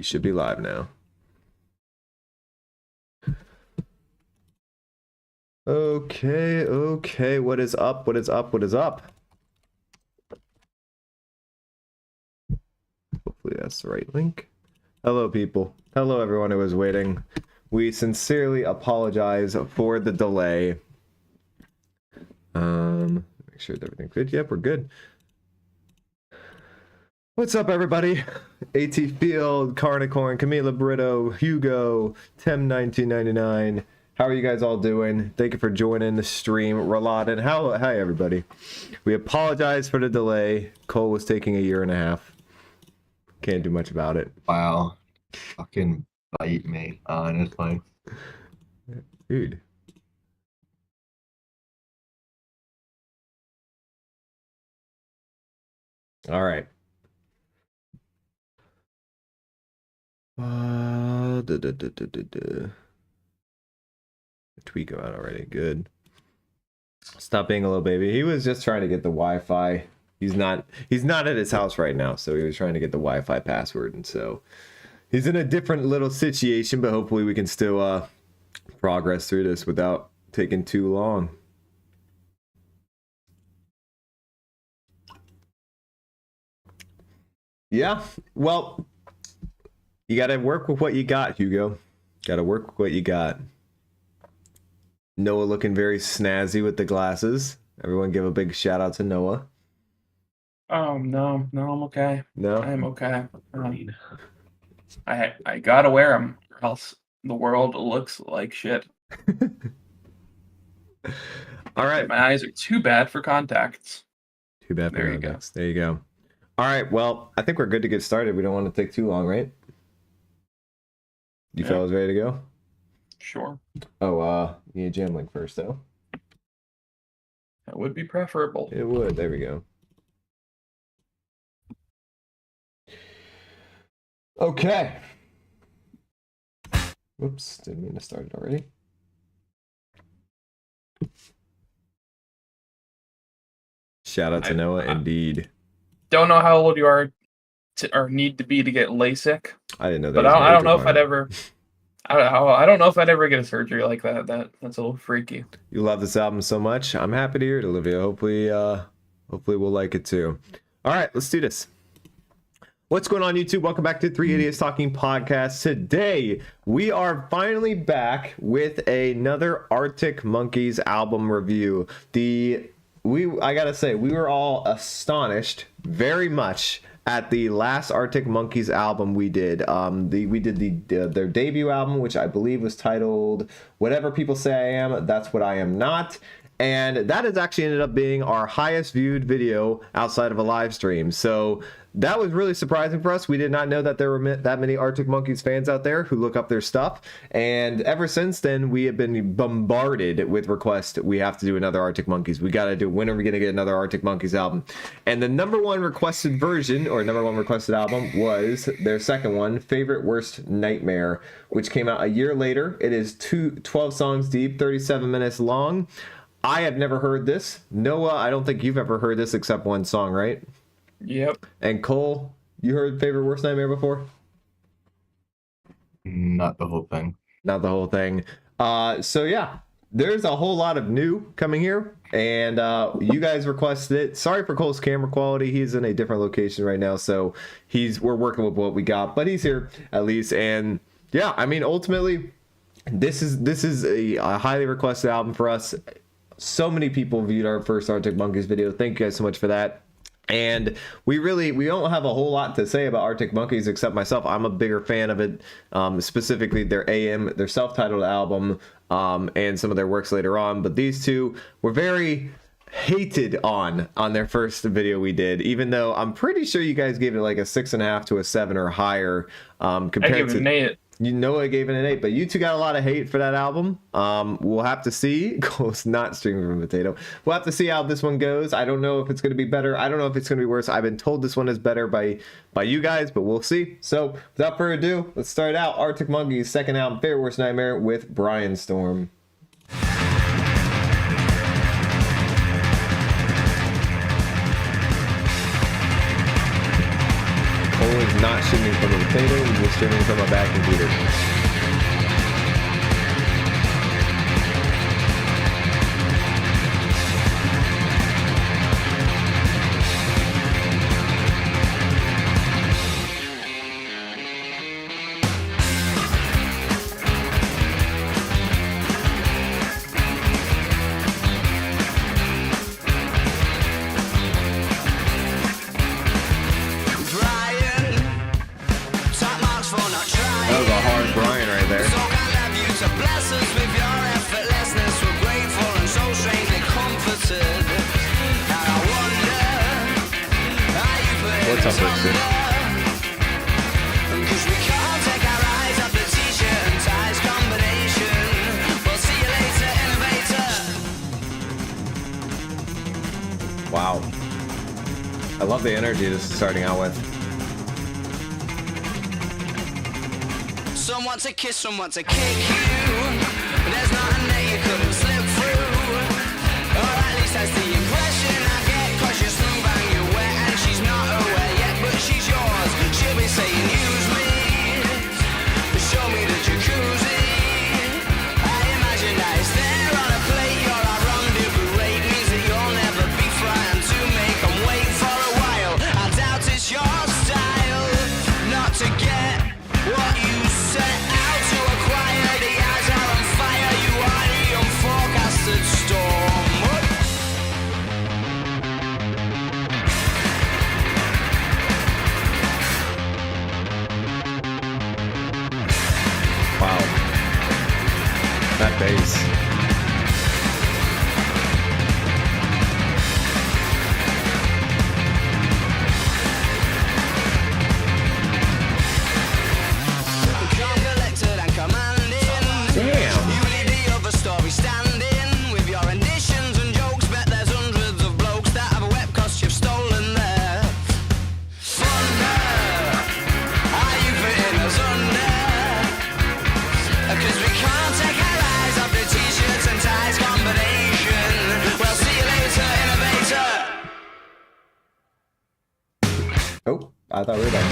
should be live now. Okay. What is up? What is up? Hopefully that's the right link. Hello, people. Hello, everyone who was waiting. We sincerely apologize for the delay. Make sure that everything's good. Yep, we're good. What's up, everybody? AT Field, Carnicorn, Camila Brito, Hugo, Tem1999. How are you guys all doing? Thank you for joining the stream. Rolad, hi, everybody. We apologize for the delay. Cole was taking a year and a half. Can't do much about it. Wow. Fucking bite me, honestly. Dude. All right. Tweet go out already. Good. Stop being a little baby. He was just trying to get the Wi-Fi. He's not at his house right now, so he was trying to get the Wi-Fi password, and so he's in a different little situation, but hopefully we can still progress through this without taking too long. Yeah, well, you gotta work with what you got, Hugo. Gotta work with what you got. Noah looking very snazzy with the glasses. Everyone give a big shout out to Noah. Oh, no, I'm okay. No? I'm okay. I gotta wear them, or else the world looks like shit. All right. My eyes are too bad for contacts. Too bad for There you go. contacts. There you go. All right, well, I think we're good to get started. We don't want to take too long, right? You fellas ready to go? Sure. Oh, you need a jam link first, though. That would be preferable. It would. There we go. Okay. Whoops, didn't mean to start it already. Shout out to Noah, indeed. Don't know how old you are or need to be to get LASIK. I didn't know that. But I don't know if I'd ever. I don't know if I'd ever get a surgery like that. That's a little freaky. You love this album so much. I'm happy to hear it, Olivia. Hopefully we'll like it too. All right, let's do this. What's going on, YouTube? Welcome back to 3 Idiots Talking Podcast. Today, we are finally back with another Arctic Monkeys album review. I gotta say, we were all astonished very much at the last Arctic Monkeys album we did. We did their debut album, which I believe was titled Whatever People Say I Am, That's What I Am Not. And that has actually ended up being our highest viewed video outside of a live stream. So that was really surprising for us. We did not know that there were that many Arctic Monkeys fans out there who look up their stuff. And ever since then, we have been bombarded with requests. We have to do another Arctic Monkeys. We got to do, when are we going to get another Arctic Monkeys album? And the number one requested version, or number one requested album, was their second one, Favorite Worst Nightmare, which came out a year later. It is 12 songs deep, 37 minutes long. I have never heard this. Noah, I don't think you've ever heard this except one song, right? Yep. And Cole, you heard Favorite Worst Nightmare before? Not the whole thing. Not the whole thing. So yeah, there's a whole lot of new coming here, and you guys requested it. Sorry for Cole's camera quality. He's in a different location right now, so we're working with what we got, but he's here at least. And yeah, I mean, ultimately, this is a highly requested album for us. So many people viewed our first Arctic Monkeys video. Thank you guys so much for that. And we don't have a whole lot to say about Arctic Monkeys except myself. I'm a bigger fan of it, specifically their self-titled album, and some of their works later on. But these two were very hated on their first video we did, even though I'm pretty sure you guys gave it like a 6.5 to a 7 or higher. Compared I gave it an 8. You know, I gave it an 8, but you two got a lot of hate for that album. We'll have to see. Cole's not streaming from Potato. We'll have to see how this one goes. I don't know if it's going to be better. I don't know if it's going to be worse. I've been told this one is better by you guys, but we'll see. So without further ado, let's start out Arctic Monkeys' second album, Favorite Worst Nightmare, with Brianstorm. Cole is not shooting from the potato. We're just streaming from a bad computer. That was a hard Brian right there. What's up, Rickson? Wow. I love the energy this is starting out with. Someone to kiss, someone to kick you. There's nothing that you couldn't slip through. Or at least that's the impression I get. Cause you're smooth and you're wet and she's not aware yet. But she's yours, she'll be saying use me. Show me the jacuzzi. I imagine that it's there on a plate. You're a rendezvous rate. Means that you'll never be frightened to make them wait for a while. I doubt it's your style not to get what you set out to acquire. The eyes are on fire. You are the unforecasted storm. Wow. That bass. Calm, collected and commanding. Damn. You lead the other story standing. With your renditions and jokes, bet there's hundreds of blokes that have a web cost you've stolen there. Thunder, are you putting us under? Cause we can't take our eyes off the t-shirts and ties combination. Well, see you later, innovator. Oh, I thought we were done.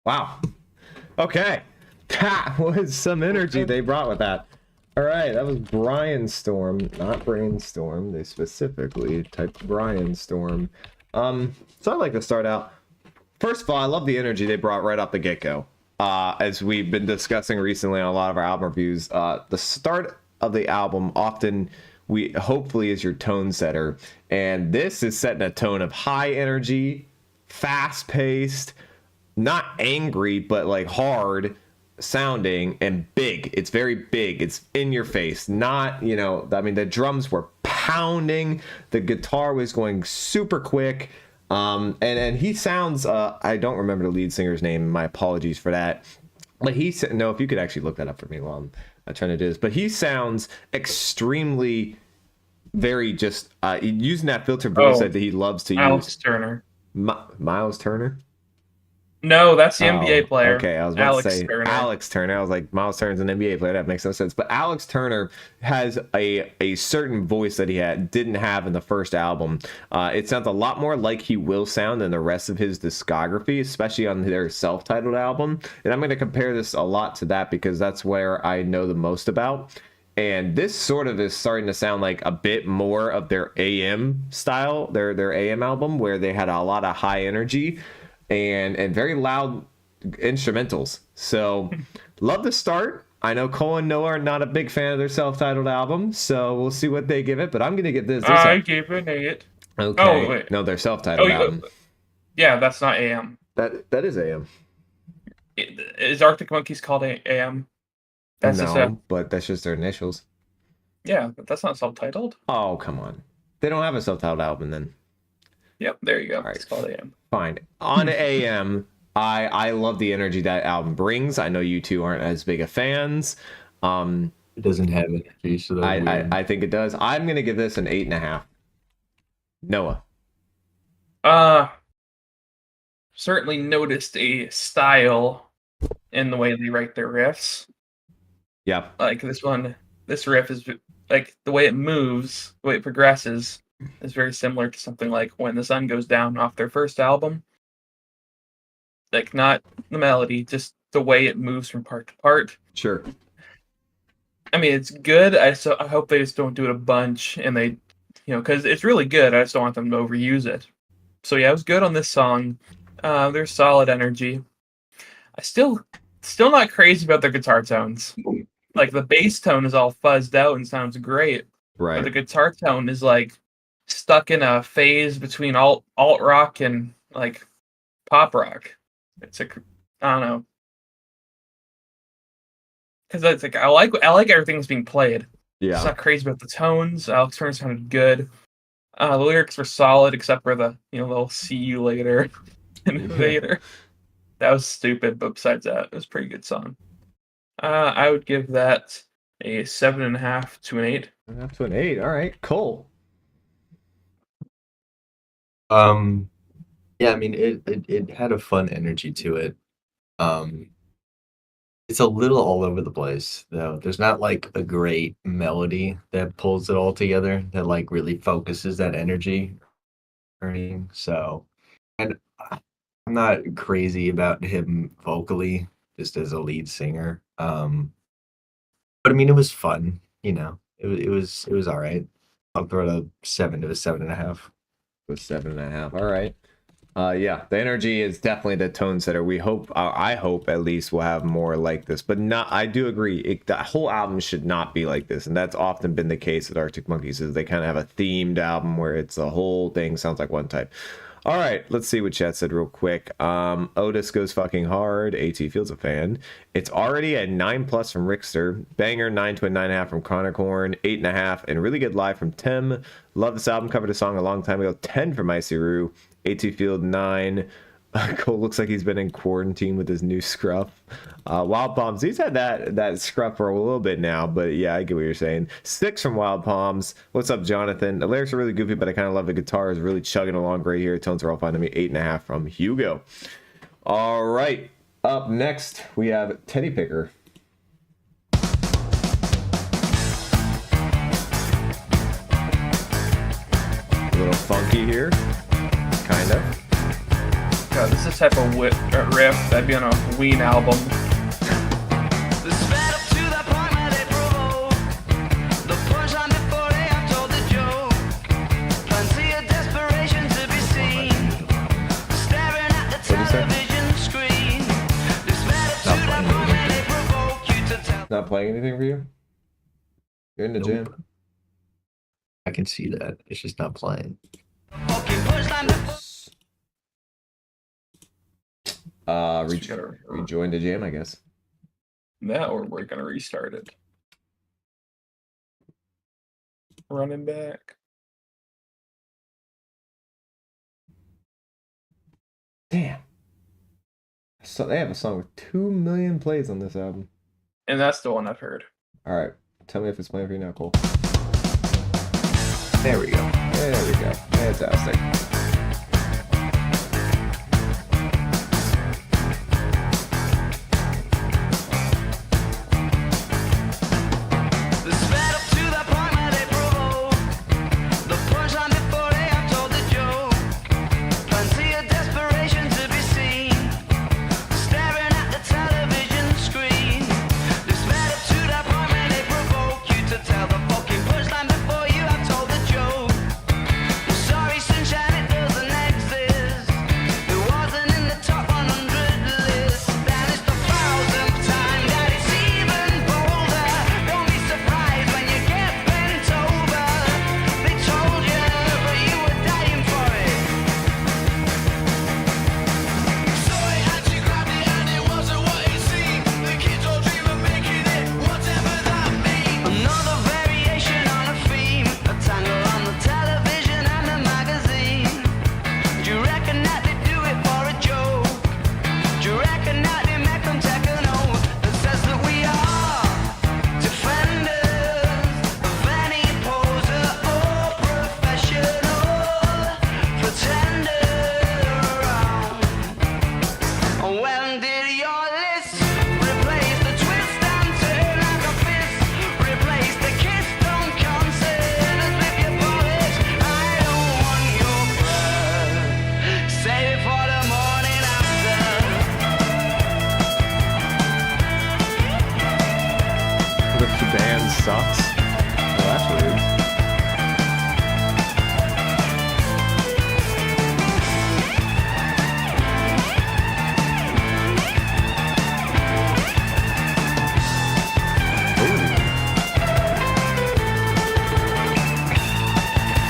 Wow. Okay. That was some energy they brought with that. All right, that was Brianstorm, not Brainstorm. They specifically typed Brianstorm. So I'd like to start out. First of all, I love the energy they brought right off the get-go. As we've been discussing recently on a lot of our album reviews, the start of the album often hopefully is your tone setter, and this is setting a tone of high energy, fast-paced, not angry, but like hard sounding and big. It's very big. It's in your face. Not, I mean, the drums were pounding. The guitar was going super quick. And he sounds, I don't remember the lead singer's name. My apologies for that. But if you could actually look that up for me while I'm trying to do this. But he sounds extremely, very just, using that filter voice that he loves to Alex use. Turner. Miles Turner? No, that's the NBA player. Okay, I was about Alex to say Turner. Alex Turner. I was like, Miles Turner's an NBA player. That makes no sense. But Alex Turner has a certain voice that he didn't have in the first album. It sounds a lot more like he will sound than the rest of his discography, especially on their self-titled album. And I'm going to compare this a lot to that because that's where I know the most about. And this sort of is starting to sound like a bit more of their AM style, their AM album, where they had a lot of high energy and very loud instrumentals. So love the start. I know Cole and Noah are not a big fan of their self-titled album, so we'll see what they give it. But I'm gonna give this. I gave it an 8. Okay. Oh, wait. No, their self-titled album. Yeah, that's not AM. That is AM. Is Arctic Monkeys called AM? That's no, but that's just their initials. Yeah, but that's not self-titled. Oh, come on. They don't have a self-titled album then. Yep, there you go. All right. It's called AM. Fine. On AM, I love the energy that album brings. I know you two aren't as big of fans. It doesn't have energy, so that's weird. I think it does. I'm gonna give this an 8.5. Noah. Certainly noticed a style in the way they write their riffs. Yeah. Like this riff is like the way it moves, the way it progresses is very similar to something like When the Sun Goes Down off their first album. Like not the melody, just the way it moves from part to part. Sure. I mean, it's good. I hope they just don't do it a bunch, and they, because it's really good. I just don't want them to overuse it. So yeah, it was good on this song. There's solid energy. I still not crazy about their guitar tones. Like the bass tone is all fuzzed out and sounds great. Right. But the guitar tone is like stuck in a phase between alt rock and like pop rock. It's I don't know. Because it's like I like everything that's being played. Yeah. It's not crazy about the tones. Alex Turner sounded good. The lyrics were solid except for the little "see you later" and later. That was stupid, but besides that, it was a pretty good song. I would give that a 7.5 to an 8. 7.5 to an 8. All right, cool. Yeah, I mean it had a fun energy to it. It's a little all over the place though. There's not like a great melody that pulls it all together that like really focuses that energy or anything. So, and I'm not crazy about him vocally just as a lead singer. But I mean it was fun, It was all right. I'll throw it a 7 to a 7.5. With 7.5. All right. Yeah, the energy is definitely the tone setter. We hope, I hope at least, we'll have more like this. But I do agree, the whole album should not be like this, and that's often been the case with Arctic Monkeys. Is they kind of have a themed album where it's the whole thing sounds like one type. All right, let's see what chat said real quick. Otis goes fucking hard. AT Field's a fan. It's already a 9+ from Rickster. Banger 9 to a 9.5 from Chronicorn. 8.5 and really good live from Tim. Love this album. Covered a song a long time ago. 10 from Icy Roo. AT Field 9. Cole looks like he's been in quarantine with his new scruff. Wild Palms, he's had that scruff for a little bit now, but yeah, I get what you're saying. 6 from Wild Palms. What's up, Jonathan? The lyrics are really goofy, but I kind of love the guitar. Is really chugging along great here. Tones are all fine to me. 8.5 from Hugo. All right, up next we have Teddy Picker. A little funky here, kind of. God, this is the type of riff that'd be on a Ween album. Not playing anything for you? You're in the gym. I can see that. It's just not playing. Rejoin the jam, I guess. That or we're gonna restart it. Running back. Damn. So they have a song with 2 million plays on this album. And that's the one I've heard. All right. Tell me if it's playing for you now, Cole. There we go. There we go. Fantastic. Sorry, sunshine, it The band sucks. Well, that's weird.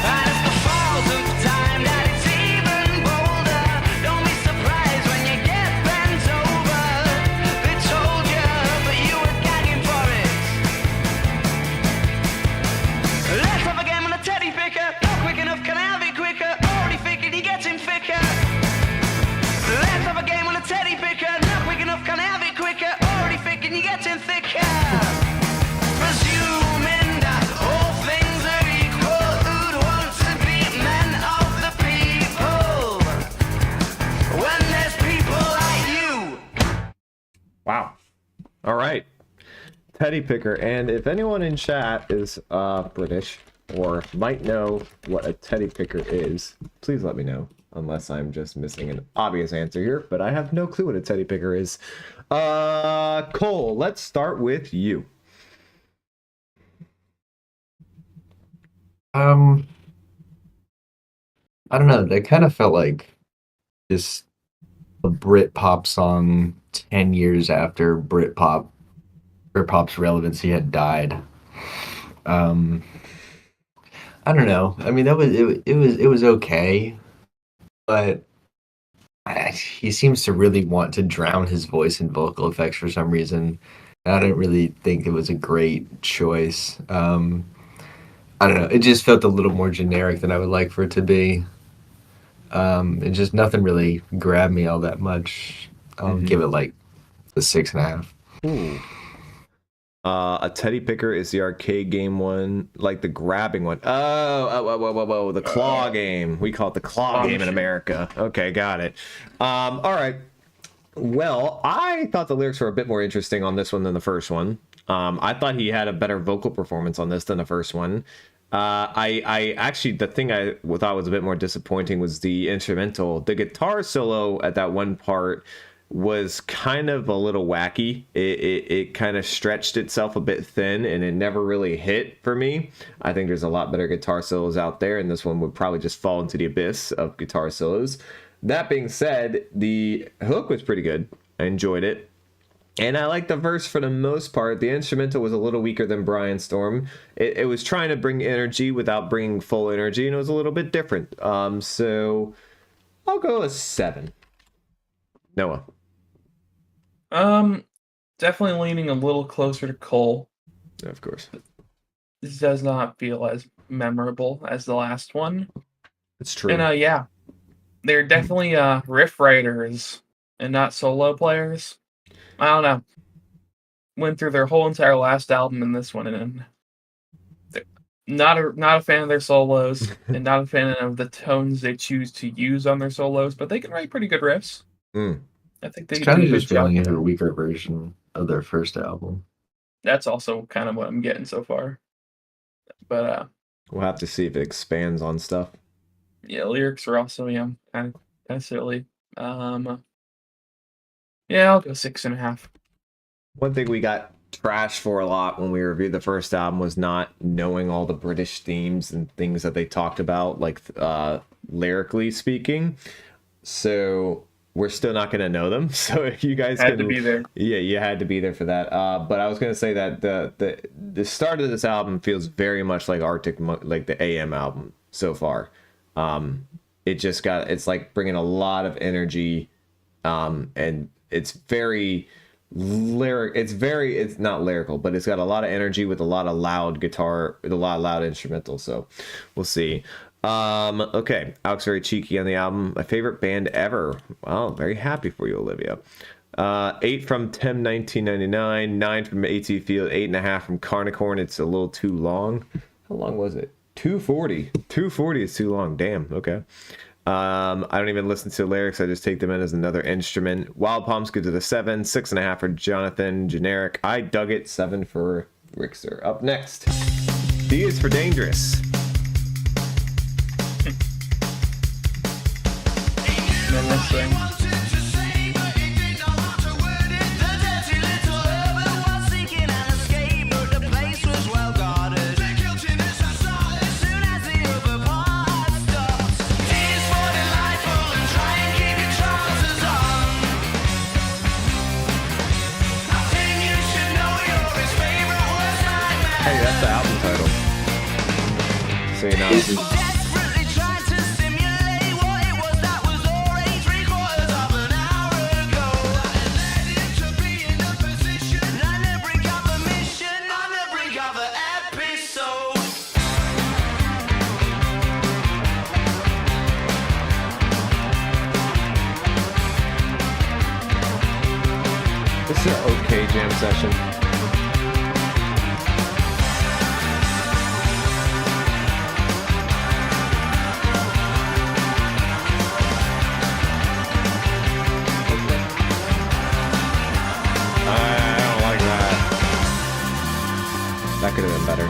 And it's the thousandth time that it's even bolder. Don't be surprised when you get bent over. They told you, but you were gagging for it. Let's have a game on a teddy picker. Not quick enough, can I have it quicker? Already figured he gets him thicker. Let's have a game on a teddy picker. Not quick enough, can I have it quicker? Already figured he gets him thicker. Presuming that all things are equal, who'd want to be men of the people when there's people like you? Wow. All right. Teddy picker. And if anyone in chat is British or might know what a teddy picker is, please let me know. Unless I'm just missing an obvious answer here, but I have no clue what a teddy picker is. Cole, let's start with you. I don't know. They kind of felt like just a Britpop song 10 years after Britpop's relevancy had died. I don't know. I mean, it was okay, but he seems to really want to drown his voice in vocal effects for some reason. And I didn't really think it was a great choice. I don't know. It just felt a little more generic than I would like for it to be. It just nothing really grabbed me all that much. I'll give it like a 6.5. Ooh. A teddy picker is the arcade game one, like the grabbing one. Oh, the claw game. We call it the claw game in America. Okay, got it. All right. Well, I thought the lyrics were a bit more interesting on this one than the first one. I thought he had a better vocal performance on this than the first one. I actually, the thing I thought was a bit more disappointing was the instrumental. The guitar solo at that one part was kind of a little wacky. It kind of stretched itself a bit thin, and it never really hit for me. I think there's a lot better guitar solos out there, and this one would probably just fall into the abyss of guitar solos. That being said, the hook was pretty good. I enjoyed it. And I like the verse for the most part. The instrumental was a little weaker than Brianstorm. It was trying to bring energy without bringing full energy, and it was a little bit different. So I'll go a 7. Noah. Definitely leaning a little closer to Cole. Of course. This does not feel as memorable as the last one. It's true. And yeah, they're definitely riff writers and not solo players. I don't know. Went through their whole entire last album in this one, and not a fan of their solos, and not a fan of the tones they choose to use on their solos. But they can write pretty good riffs. I think they It's can kind do of a good just job. feeling a weaker version of their first album. That's also kind of what I'm getting so far. But We'll have to see if it expands on stuff. yeah, lyrics are also kind of silly. Yeah, I'll go 6.5. One thing we got trashed for a lot when we reviewed the first album was not knowing all the British themes and things that they talked about, like lyrically speaking. So we're still not going to know them. So if you guys Had to be there. Yeah, you had to be there for that. But I was going to say that the start of this album feels very much like like the AM album so far. It's like bringing a lot of energy, and it's very it's not lyrical, but it's got a lot of energy with a lot of loud guitar, with a lot of loud instrumental. So we'll see. Okay, Alex very cheeky on the album. My favorite band ever. Wow, very happy for you, Olivia. 8 from Tim 1999, 9 from AT Field, 8.5 from Carnicorn. It's a little too long. How long was it? 240. 240 is too long. Damn. Okay. I don't even listen to the lyrics. I just take them in as another instrument. Wild Palms gives it a 7. 6.5 for Jonathan. Generic. I dug it. 7 for Rickster. Up next, D is for Dangerous. And then this thing. Hey, that's the album title. So you know. Desperately tried to simulate what it was that was already 3/4 of an hour ago. And led him to be in a position on the brink of a mission, on the brink of an episode. This is an okay jam session. I don't like that. That could have been better.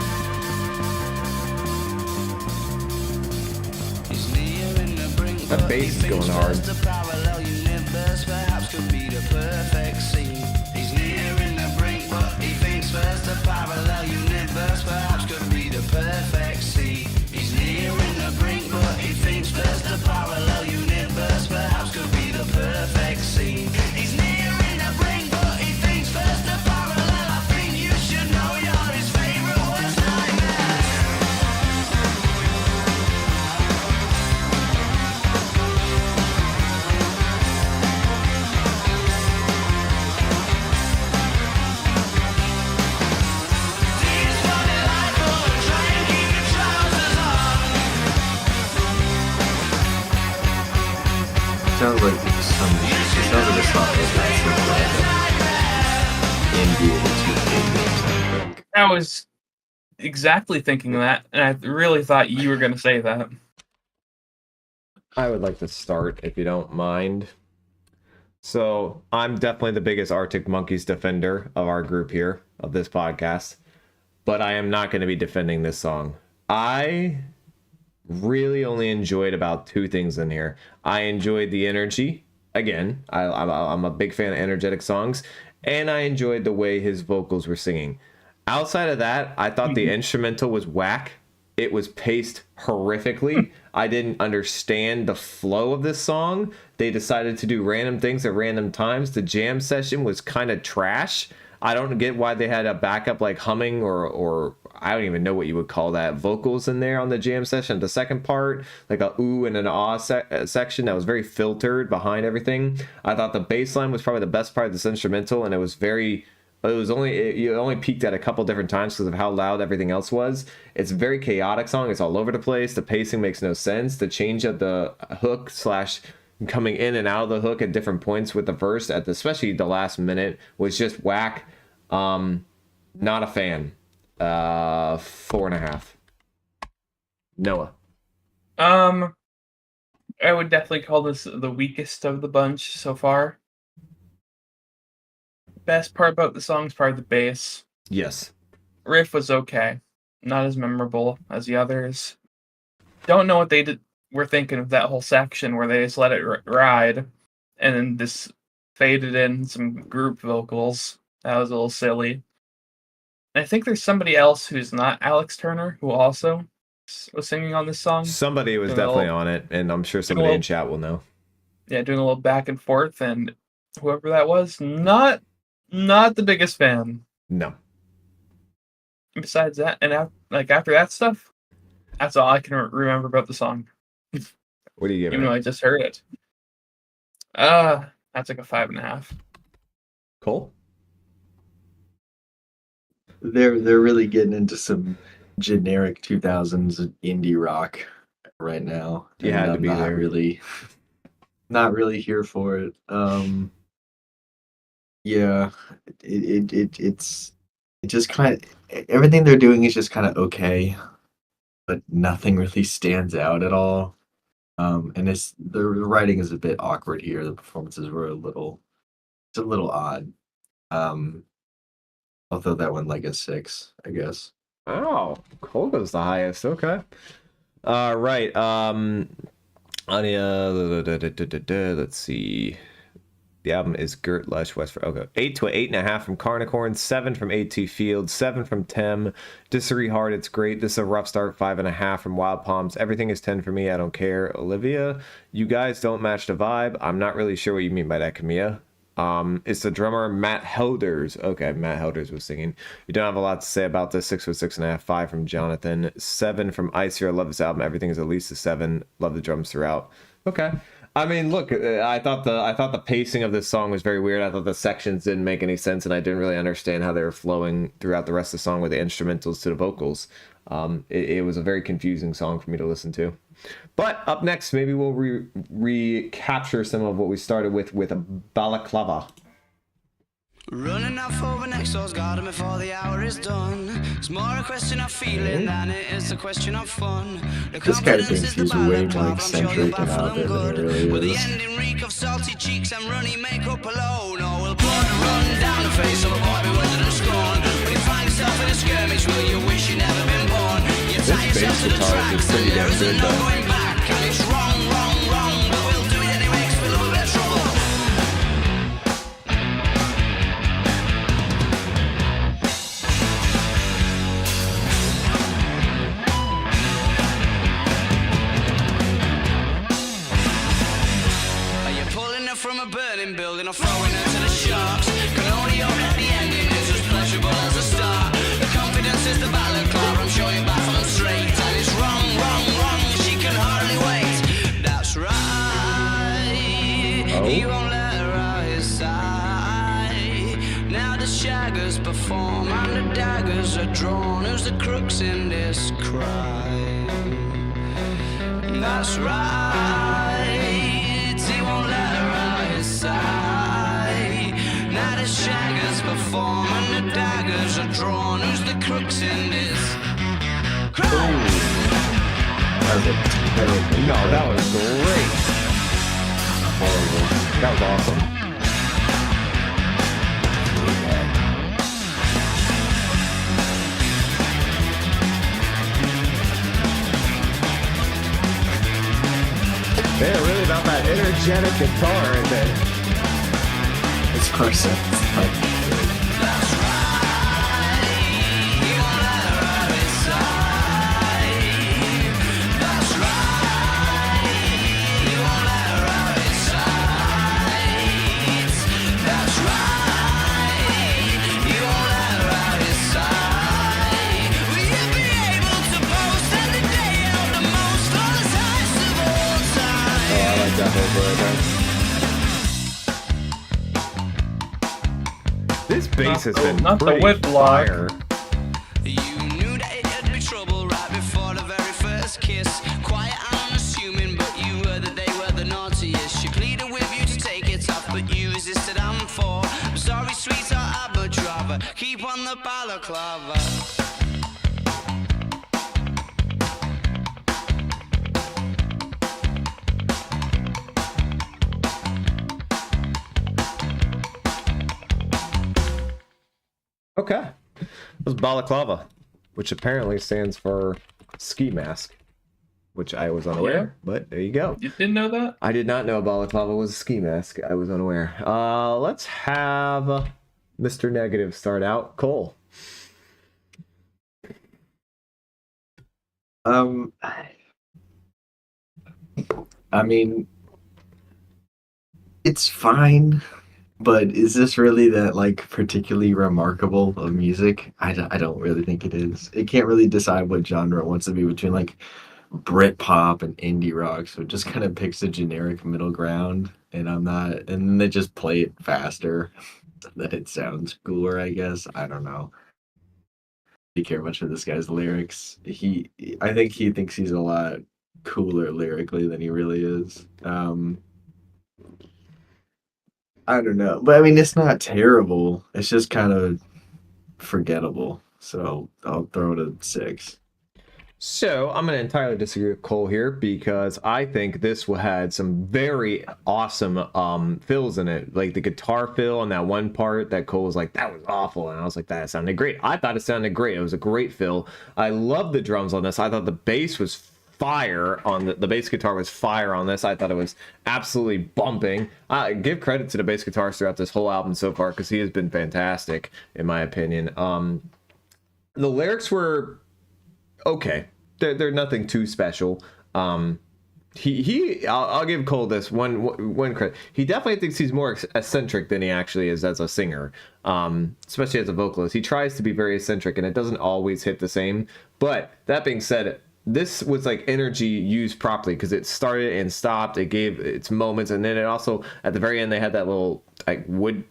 That bass is going hard. The parallel universe perhaps could be the perfect scene. He's nearing the brink, but he thinks first the parallel universe perhaps could be the perfect scene. He's nearing the brink, but he thinks first the parallel universe perhaps could be the perfect scene. He's nearing the brink, but he thinks first the parallel. I think you should know you're his favorite worst nightmare. Sounds like some. It sounds like a song that's indie or 2K games, I think. I was exactly thinking that, and I really thought you were going to say that. I would like to start, if you don't mind. So, I'm definitely the biggest Arctic Monkeys defender of our group here, of this podcast. But I am not going to be defending this song. I really only enjoyed about two things in here. I enjoyed the energy. Again, I'm a big fan of energetic songs. And I enjoyed the way his vocals were singing. Outside of that, I thought the instrumental was whack. It was paced horrifically. I didn't understand the flow of this song. They decided to do random things at random times. The jam session was kind of trash. I don't get why they had a backup like humming or I don't even know what you would call that, vocals in there on the jam session. The second part, like a ooh and an ah section that was very filtered behind everything. I thought the bass line was probably the best part of this instrumental, and it only peaked at a couple different times because of how loud everything else was. It's a very chaotic song. It's all over the place. The pacing makes no sense. The change of the hook slash coming in and out of the hook at different points with the verse, especially the last minute, was just whack. Not a fan. 4.5. Noah. I would definitely call this the weakest of the bunch so far. Best part about the song is probably the bass. Yes. Riff was okay. Not as memorable as the others. Don't know what they were thinking of that whole section where they just let it ride and then just faded in some group vocals. That was a little silly. And I think there's somebody else who's not Alex Turner who also was singing on this song. Somebody was definitely on it, and I'm sure somebody in chat will know. Yeah, doing a little back and forth, and whoever that was, not the biggest fan. No. Besides that, and after that stuff, that's all I can remember about the song. What do you give Even it? though I just heard it. That's like a 5.5. Cole? They're really getting into some generic 2000s indie rock right now. You and had to I'm be not there. not really here for it. Yeah, it's just kind of everything they're doing is just kind of okay, but nothing really stands out at all. And the writing is a bit awkward here. The performances were a little odd. I'll throw that one like a 6, I guess. Oh, Cole goes the highest. Okay. Right. Let's see. The album is Gert Lush Westford. Okay. 8 to 8.5 from Carnicorn, 7 from AT Field, 7 from Tem. Disagree Hard, it's great. This is a rough start, 5.5 from Wild Palms. Everything is 10 for me. I don't care. Olivia, you guys don't match the vibe. I'm not really sure what you mean by that, Camilla. It's the drummer Matt Helders. Okay, Matt Helders was singing. You don't have a lot to say about this. 6.5, 5 from Jonathan, 7 from Ice here. I love this album. Everything is at least a 7. Love the drums throughout. Okay. I mean, look, I thought the pacing of this song was very weird. I thought the sections didn't make any sense, and I didn't really understand how they were flowing throughout the rest of the song with the instrumentals to the vocals. It was a very confusing song for me to listen to. But up next, maybe we'll recapture some of what we started with Balaclava. Running off over next door's garden before the hour is done. It's more a question of feeling than it is a question of fun. This guy thinks he's way more eccentric and out there than he With really the is. ending reek of salty cheeks and runny makeup alone. Or will blood run down the face of a boy bewildered and scorned. When you find yourself in a skirmish, will you wish you'd never been born? You tie This yourself bass to the guitar is tracks pretty and there damn isn't good, no though. going back. And it's wrong, wrong, wrong, but we'll do it anyway 'cause we're a little bit of trouble. Are you pulling her from a burning building or throwing her to the sharks? Can only hope that the ending is as pleasurable as the start. The confidence is the balaclava, I'm sure you baffle them straight. And it's wrong, wrong, wrong, she can hardly wait. That's right, he won't let her out his side. Now the shaggers perform and the daggers are drawn. Who's the crooks in this crime? That's right, he won't let her out his side. Now the shaggers perform and the daggers are drawn. Who's the crooks in this crime? No, that was great. That was awesome. They're really about that energetic guitar right there. It's Carson. That's right, he won't let her out his side. That's right, he won't let her out his side. That's right, he won't let her out his side. Will you be able to boast and the day out the most for the highest of all time? Oh, I like that whole right there. This bass has been not the pretty wet block. fire. You knew that it'd be trouble right before the very first kiss. Quiet and unassuming, but you heard that they were the naughtiest. She pleaded with you to take it off, but you resisted and fought. I'm sorry, sweetheart, I'd much rather keep on the balaclava. Okay. It was Balaclava, which apparently stands for ski mask, which I was unaware, but there you go. You didn't know that? I did not know Balaclava was a ski mask. I was unaware. Let's have Mr. Negative start out. Cole. I mean, it's fine, but is this really that like particularly remarkable of music? I don't really think it is. It can't really decide what genre it wants to be between like Brit pop and indie rock, so it just kind of picks a generic middle ground, and and then they just play it faster so that it sounds cooler, I guess. I don't know. I care much for this guy's lyrics. I think he thinks he's a lot cooler lyrically than he really is. I don't know, but I mean, it's not terrible. It's just kind of forgettable. So I'll throw it a 6. So I'm going to entirely disagree with Cole here because I think this had some very awesome fills in it. Like the guitar fill on that one part that Cole was like, that was awful. And I was like, that sounded great. I thought it sounded great. It was a great fill. I love the drums on this. I thought the bass was fire on the bass guitar was fire on this. I thought it was absolutely bumping. Give credit to the bass guitarist throughout this whole album so far because he has been fantastic in my opinion. The lyrics were okay. They're nothing too special. I'll give Cole this one credit. He definitely thinks he's more eccentric than he actually is as a singer, especially as a vocalist. He tries to be very eccentric, and it doesn't always hit the same. But that being said, this was like energy used properly because it started and stopped. It gave its moments, and then it also at the very end they had that little like wood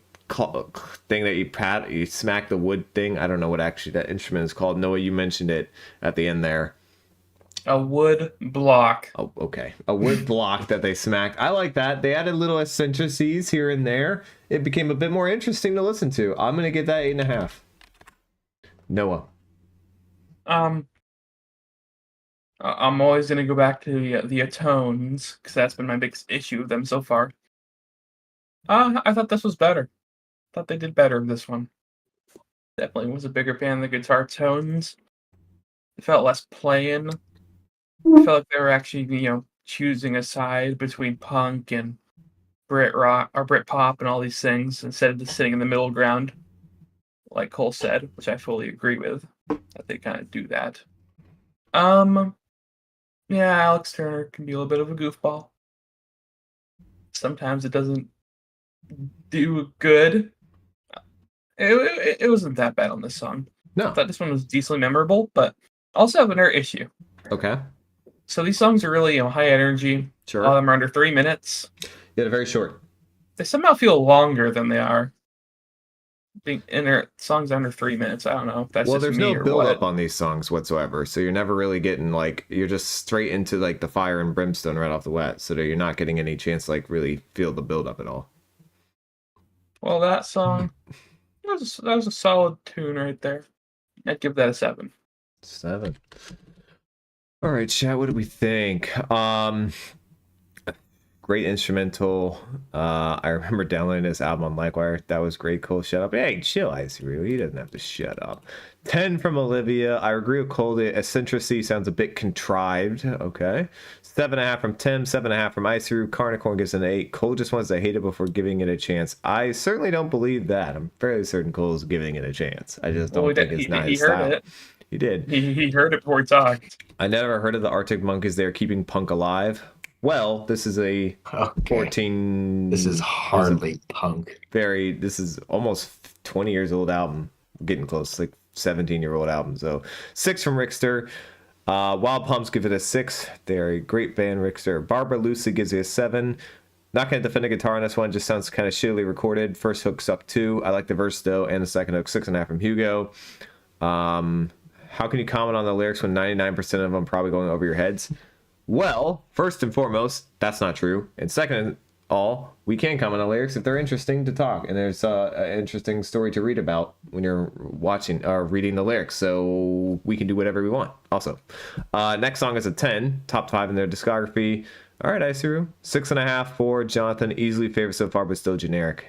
thing that you smack the wood thing. I don't know what actually that instrument is called. Noah, you mentioned it at the end there. A wood block. Oh, okay. A wood block that they smacked. I like that. They added little eccentricities here and there. It became a bit more interesting to listen to. I'm going to give that 8.5. Noah. I'm always going to go back to the tones because that's been my biggest issue with them so far. I thought this was better. I thought they did better with this one. Definitely was a bigger fan of the guitar tones. It felt less plain. I felt like they were actually, choosing a side between punk and Brit rock or Brit pop and all these things instead of just sitting in the middle ground, like Cole said, which I fully agree with. That they kind of do that. Yeah, Alex Turner can be a little bit of a goofball. Sometimes it doesn't do good. It wasn't that bad on this song. No. I thought this one was decently memorable, but also have another issue. Okay. So these songs are really high energy. Sure. All of them are under 3 minutes. Yeah, they're very short. They somehow feel longer than they are. Being in their songs under 3 minutes. I don't know if that's Well, just there's me no or build what. up on these songs whatsoever, so you're never really getting you're just straight into the fire and brimstone right off the bat, so that you're not getting any chance to really feel the build up at all. Well, that song that was a solid tune right there. I'd give that a 7. 7. All right, chat. What do we think? Great instrumental. I remember downloading this album on Likewire. That was great. Cole, shut up. Hey, chill, Iceru. He doesn't have to shut up. 10 from Olivia. I agree with Cole. The eccentricity sounds a bit contrived. Okay. 7.5 from Tim. 7.5 from Iceru. Carnicorn gives an 8. Cole just wants to hate it before giving it a chance. I certainly don't believe that. I'm fairly certain Cole's giving it a chance. I just don't think it's not his style. Heard it. He did. He heard it before he talked. I never heard of the Arctic Monkeys. They're keeping punk alive. Well, this is a 14. This is hardly punk. This is almost 20 years old album. Getting close, 17-year-old album. So 6 from Rickster. Wild Pumps give it a 6. They're a great band, Rickster. Barbara Lucy gives it a 7. Not going to defend the guitar on this one. Just sounds kind of shittily recorded. First hook sucked 2. I like the verse though, and the second hook 6.5 from Hugo. How can you comment on the lyrics when 99% of them probably going over your heads? Well, first and foremost, that's not true. And second of all, we can comment on lyrics if they're interesting to talk. And there's an interesting story to read about when you're watching or reading the lyrics. So we can do whatever we want. Also, next song is a 10, top 5 in their discography. All right, Isuru. 6.5 for Jonathan. Easily favorite so far, but still generic.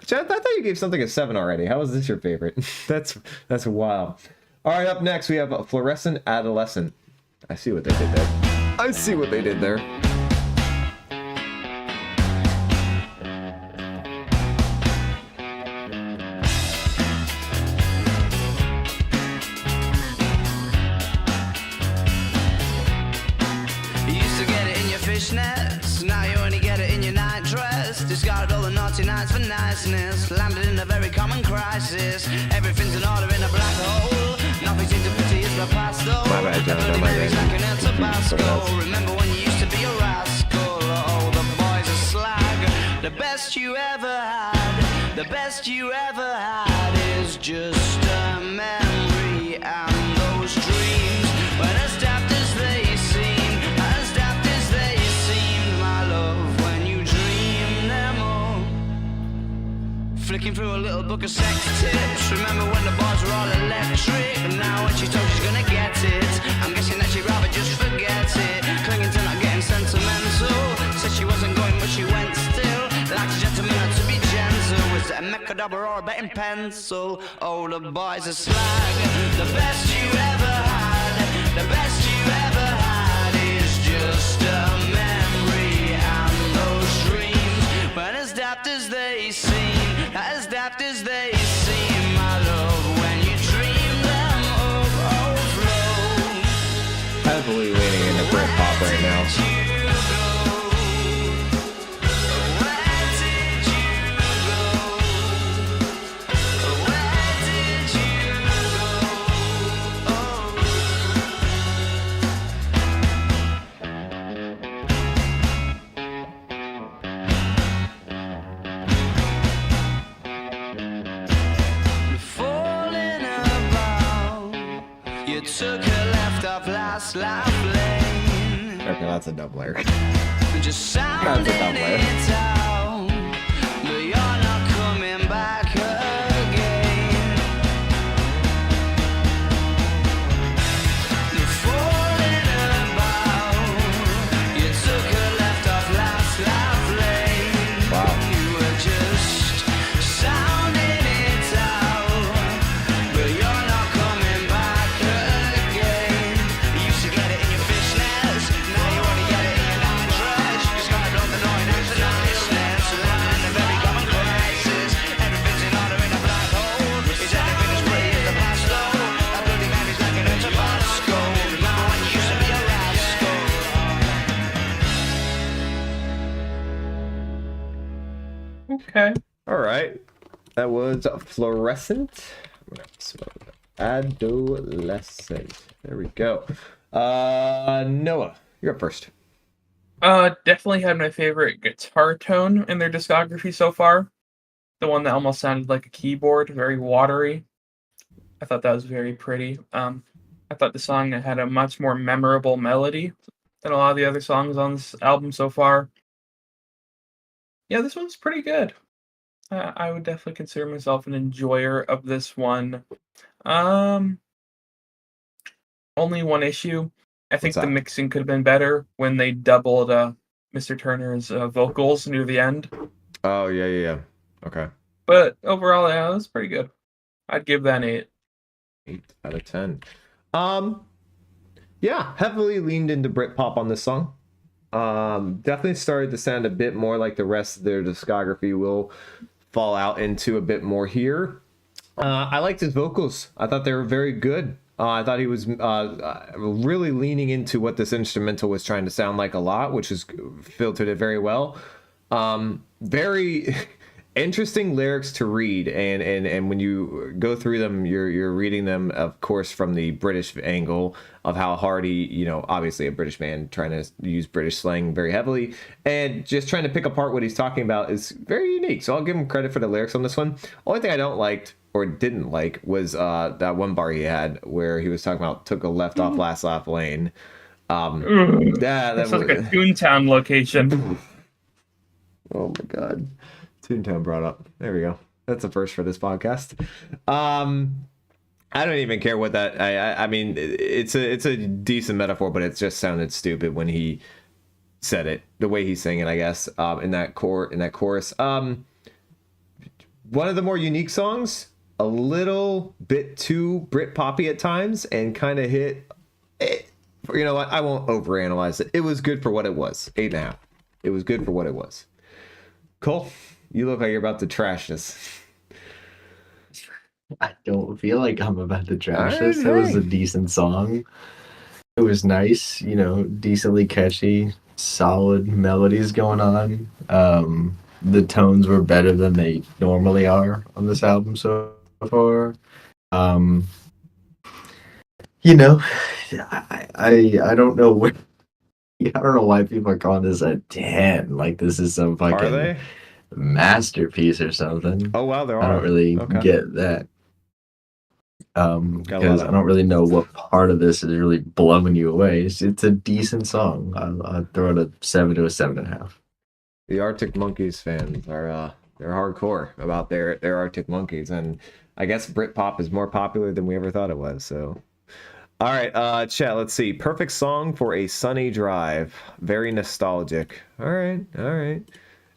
Jonathan, I thought you gave something a 7 already. How is this your favorite? That's wild. All right, up next we have a Fluorescent Adolescent. I see what they did there. I see what they did there. You used to get it in your fishnets, now you only get it in your night dress. Discarded all the naughty nights for niceness, landed in a very common crisis. Everything's in order in a black hole. Nothing seems to pity is the past though. My bad, Jonathan, my bad. Like an El Tabasco. Remember when you used to be a rascal? Oh, the boys are slag. The best you ever had, the best you ever had is just a memory and those dreams. When as daft as they seem, as daft as they seemed, my love, when you dream them all. Flicking through a little book of sex tips. Remember when the bars were all electric? And now when she told she's gonna get it, I'm guessing that she'd rather just forget it. Clinging to not getting sentimental. Said she wasn't going but she went still. Like a gentleman had to be gentle. Was it a mechadabra or a betting pencil? Oh, the boys are slag. The best you ever had, the best you ever had is just a memory and those dreams. But as daft as they seem, as daft as they seem, my love, when you dream them overflow. Heavily leaning into Brit pop right now. You took her left off last life lane. Okay, that's a dumb lyric. Just That's sounding a dumb lyric. it out, but you're not coming back again. You're falling about. You took her left off last life lane. Wow. You were just sounding it out, but you're not coming back again. You used to get it in your fishnets, now you only get it in your nightdress. You described all the noise and niceness, and a very common crisis. Everything's in order in a black hole. Is everything as pretty as the past though? A bloody man is like an Tabasco. Remember when you used to be a rascal? Okay. All right. That was Fluorescent Adolescent. There we go. Noah, you're up first. Definitely had my favorite guitar tone in their discography so far. The one that almost sounded like a keyboard, very watery. I thought that was very pretty. I thought the song had a much more memorable melody than a lot of the other songs on this album so far. Yeah, this one's pretty good. I would definitely consider myself an enjoyer of this one. Only one issue. I think What's the that? mixing could have been better when they doubled Mr. Turner's vocals near the end. Oh, yeah. Okay. But overall, yeah, it was pretty good. I'd give that an 8. 8 out of 10. Yeah, heavily leaned into Britpop on this song. Definitely started to sound a bit more like the rest of their discography will fall out into a bit more here. I liked his vocals. I thought they were very good. I thought he was really leaning into what this instrumental was trying to sound like a lot, which is filtered it very well. Very interesting lyrics to read, and when you go through them, you're reading them, of course, from the British angle of how Hardy, obviously a British man trying to use British slang very heavily, and just trying to pick apart what he's talking about is very unique. So I'll give him credit for the lyrics on this one. Only thing I didn't like was that one bar he had where he was talking about took a left off last lap lane. That sounds like a Toontown location. Oh my god. Toontown brought up. There we go. That's a first for this podcast. I don't even care what that. I mean, it's a decent metaphor, but it just sounded stupid when he said it. The way he's saying it, I guess. In that chorus. One of the more unique songs. A little bit too Britpoppy at times, and kind of hit. You know what? I won't overanalyze it. It was good for what it was. 8.5. It was good for what it was. Cole, you look like you're about to trash this. I don't feel like I'm about to trash All this. It was a right. decent song. It was nice, decently catchy, solid melodies going on. The tones were better than they normally are on this album so far. I don't know where. I don't know why people are calling this a 10. Like this is some Are fucking they? masterpiece or something. Oh wow, there are. I don't really Okay. get that. Got a Because lot I don't really know what part of this is really blowing you away. It's a decent song. I'll throw it a 7 to a 7.5. The Arctic Monkeys fans are they're hardcore about their Arctic Monkeys, and I guess Britpop is more popular than we ever thought it was. So, all right, chat. Let's see. Perfect song for a sunny drive. Very nostalgic. All right, and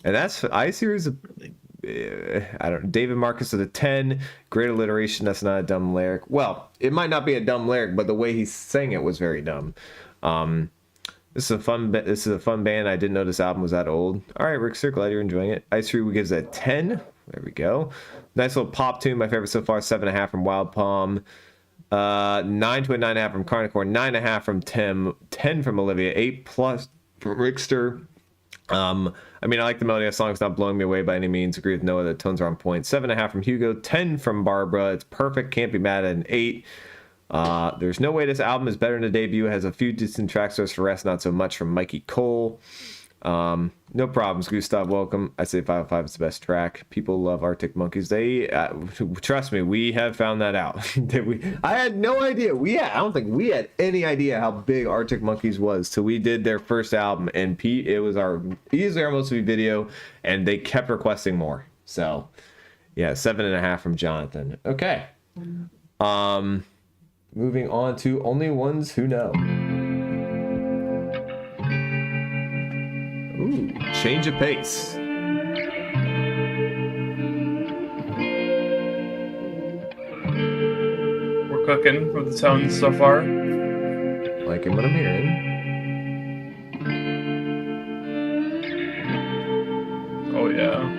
that's I-Series. I don't. David Marcus with a 10. Great alliteration. That's not a dumb lyric. Well, it might not be a dumb lyric, but the way he sang it was very dumb. This is a fun band. I didn't know this album was that old. All right, Rick Circle, glad you're enjoying it. Ice3 gives it a 10. There we go. Nice little pop tune. My favorite so far. 7.5 from Wild Palm. 9 to a 9.5 from Carnicore. 9.5 from Tim. 10 from Olivia. 8+ from Rickster. I like the melody of the song. It's not blowing me away by any means. Agree with Noah that tones are on point. 7.5 from Hugo. 10 from Barbara. It's perfect. Can't be mad at an 8. There's no way this album is better than the debut. It has a few decent tracks. So for rest, not so much from Mikey Cole. No problems, Gustav. Welcome. I say 505 is the best track. People love Arctic Monkeys. They trust me, we have found that out. I had no idea. I don't think we had any idea how big Arctic Monkeys was till we did their first album, and Pete, it was easily our most viewed video, and they kept requesting more. So yeah, 7.5 from Jonathan. Okay. Moving on to Only Ones Who Know. Ooh, change of pace. We're cooking with the tones so far. Liking what I'm hearing. Oh yeah.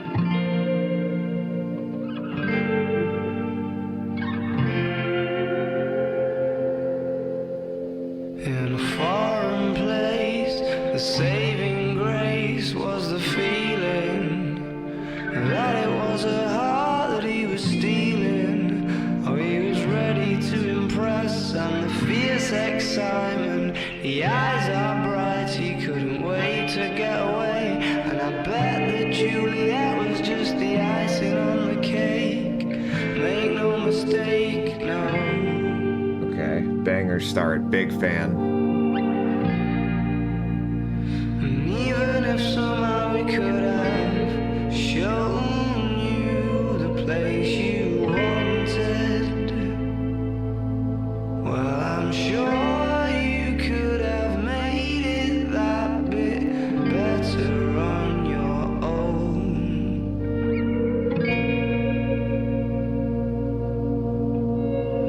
In a foreign place, the saving grace was the feeling that it was a heart that he was stealing. Oh, he was ready to impress, and the fierce excitement, the eyes are bright, he couldn't wait to get away. And I bet that Juliet was just the icing on the cake. Make no mistake, no. Okay, banger start. Big fan. And even if somehow we could have shown you the place you wanted, well, I'm sure you could have made it that bit better on your own.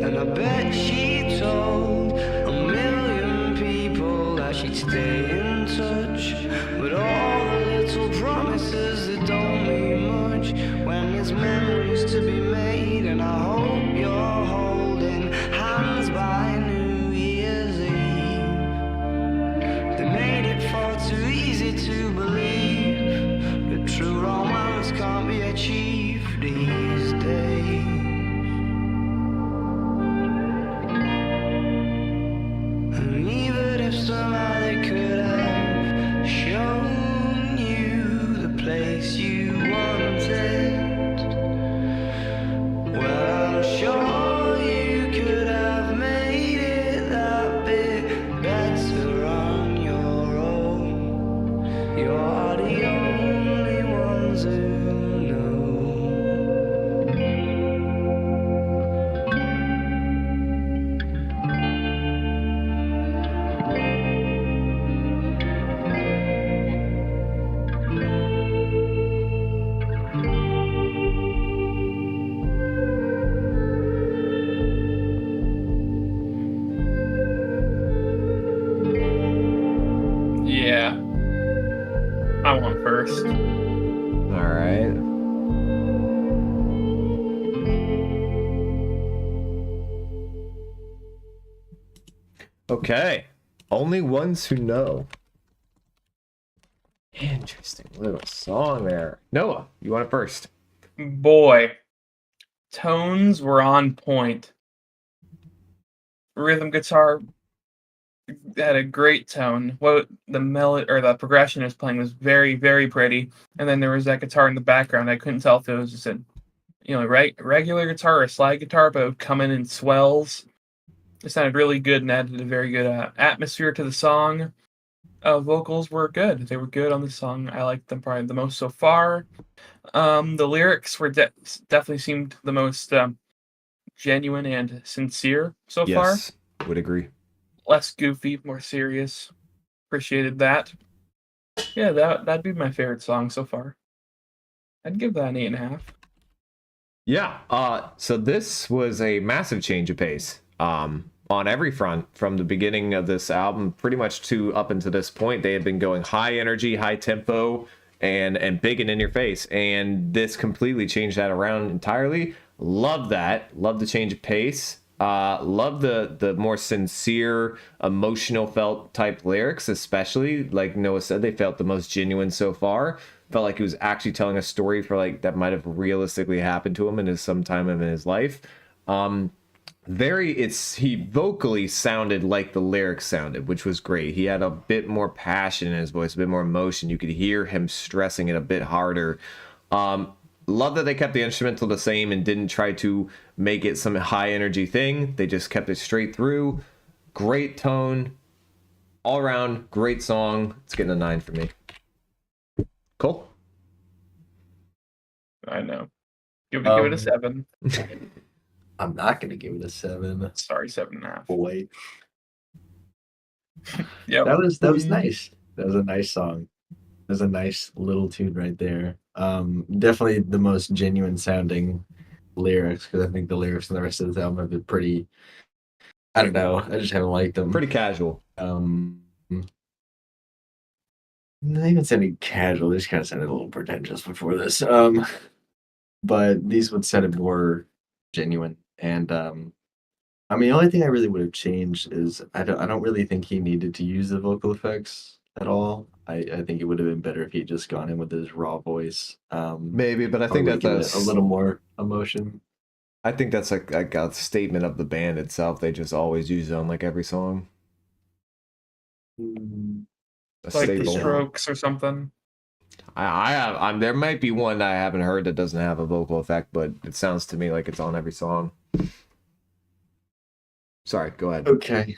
And I bet she told a million people that she'd stay in touch, but all the little promises that don't mean much when there's memories to be made. And I hope you're holding hands by New Year's Eve. They made it far too easy to believe that true romance can't be achieved these days. And even if somehow they could have shown you the place you wanted, well, I'm sure you could have made it that bit better on your own. You're the only ones who know. Yeah. I went first. All right. Okay. Only Ones Who Know. Interesting little song there. Noah, you want it first? Boy, tones were on point. Rhythm guitar had a great tone. What the melody or the progression is playing was very, very pretty. And then there was that guitar in the background. I couldn't tell if it was just a, regular guitar or a slide guitar, but it would come in swells. It sounded really good and added a very good atmosphere to the song. Vocals were good. They were good on the song. I liked them probably the most so far. The lyrics were definitely seemed the most genuine and sincere so far. Yes, would agree. Less goofy, more serious. Appreciated that. Yeah, that'd be my favorite song so far. I'd give that an 8.5. Yeah. So this was a massive change of pace. On every front from the beginning of this album, pretty much to up until this point, they had been going high energy, high tempo, and big and in your face. And this completely changed that around entirely. Love that. Love the change of pace. Love the more sincere, emotional felt type lyrics, especially like Noah said, they felt the most genuine so far. Felt like he was actually telling a story for like that might have realistically happened to him in some time in his life. he vocally sounded like the lyrics sounded, which was great. He had a bit more passion in his voice, a bit more emotion. You could hear him stressing it a bit harder. Love that they kept the instrumental the same and didn't try to make it some high energy thing. They just kept it straight through. Great tone. All around, great song. It's getting a 9 for me. Cool. I know. Give it a 7. I'm not gonna give it a 7. Sorry, 7.5. Wait. Yeah, That was nice. That was a nice song. That was a nice little tune right there. Definitely the most genuine sounding lyrics, because I think the lyrics in the rest of this album have been pretty, I don't know, I just haven't liked them. Pretty casual. Not even sounding casual, they just kind of sounded a little pretentious before this. But these would sound more genuine. And I mean, the only thing I really would have changed is I don't really think he needed to use the vocal effects at all. I think it would have been better if he'd just gone in with his raw voice. Maybe, but I think probably that's give it a little more emotion. I think that's like a statement of the band itself. They just always use it on like every song. A like the staple. Strokes or something. There might be one that I haven't heard that doesn't have a vocal effect, but it sounds to me like it's on every song. Sorry, go ahead. Okay.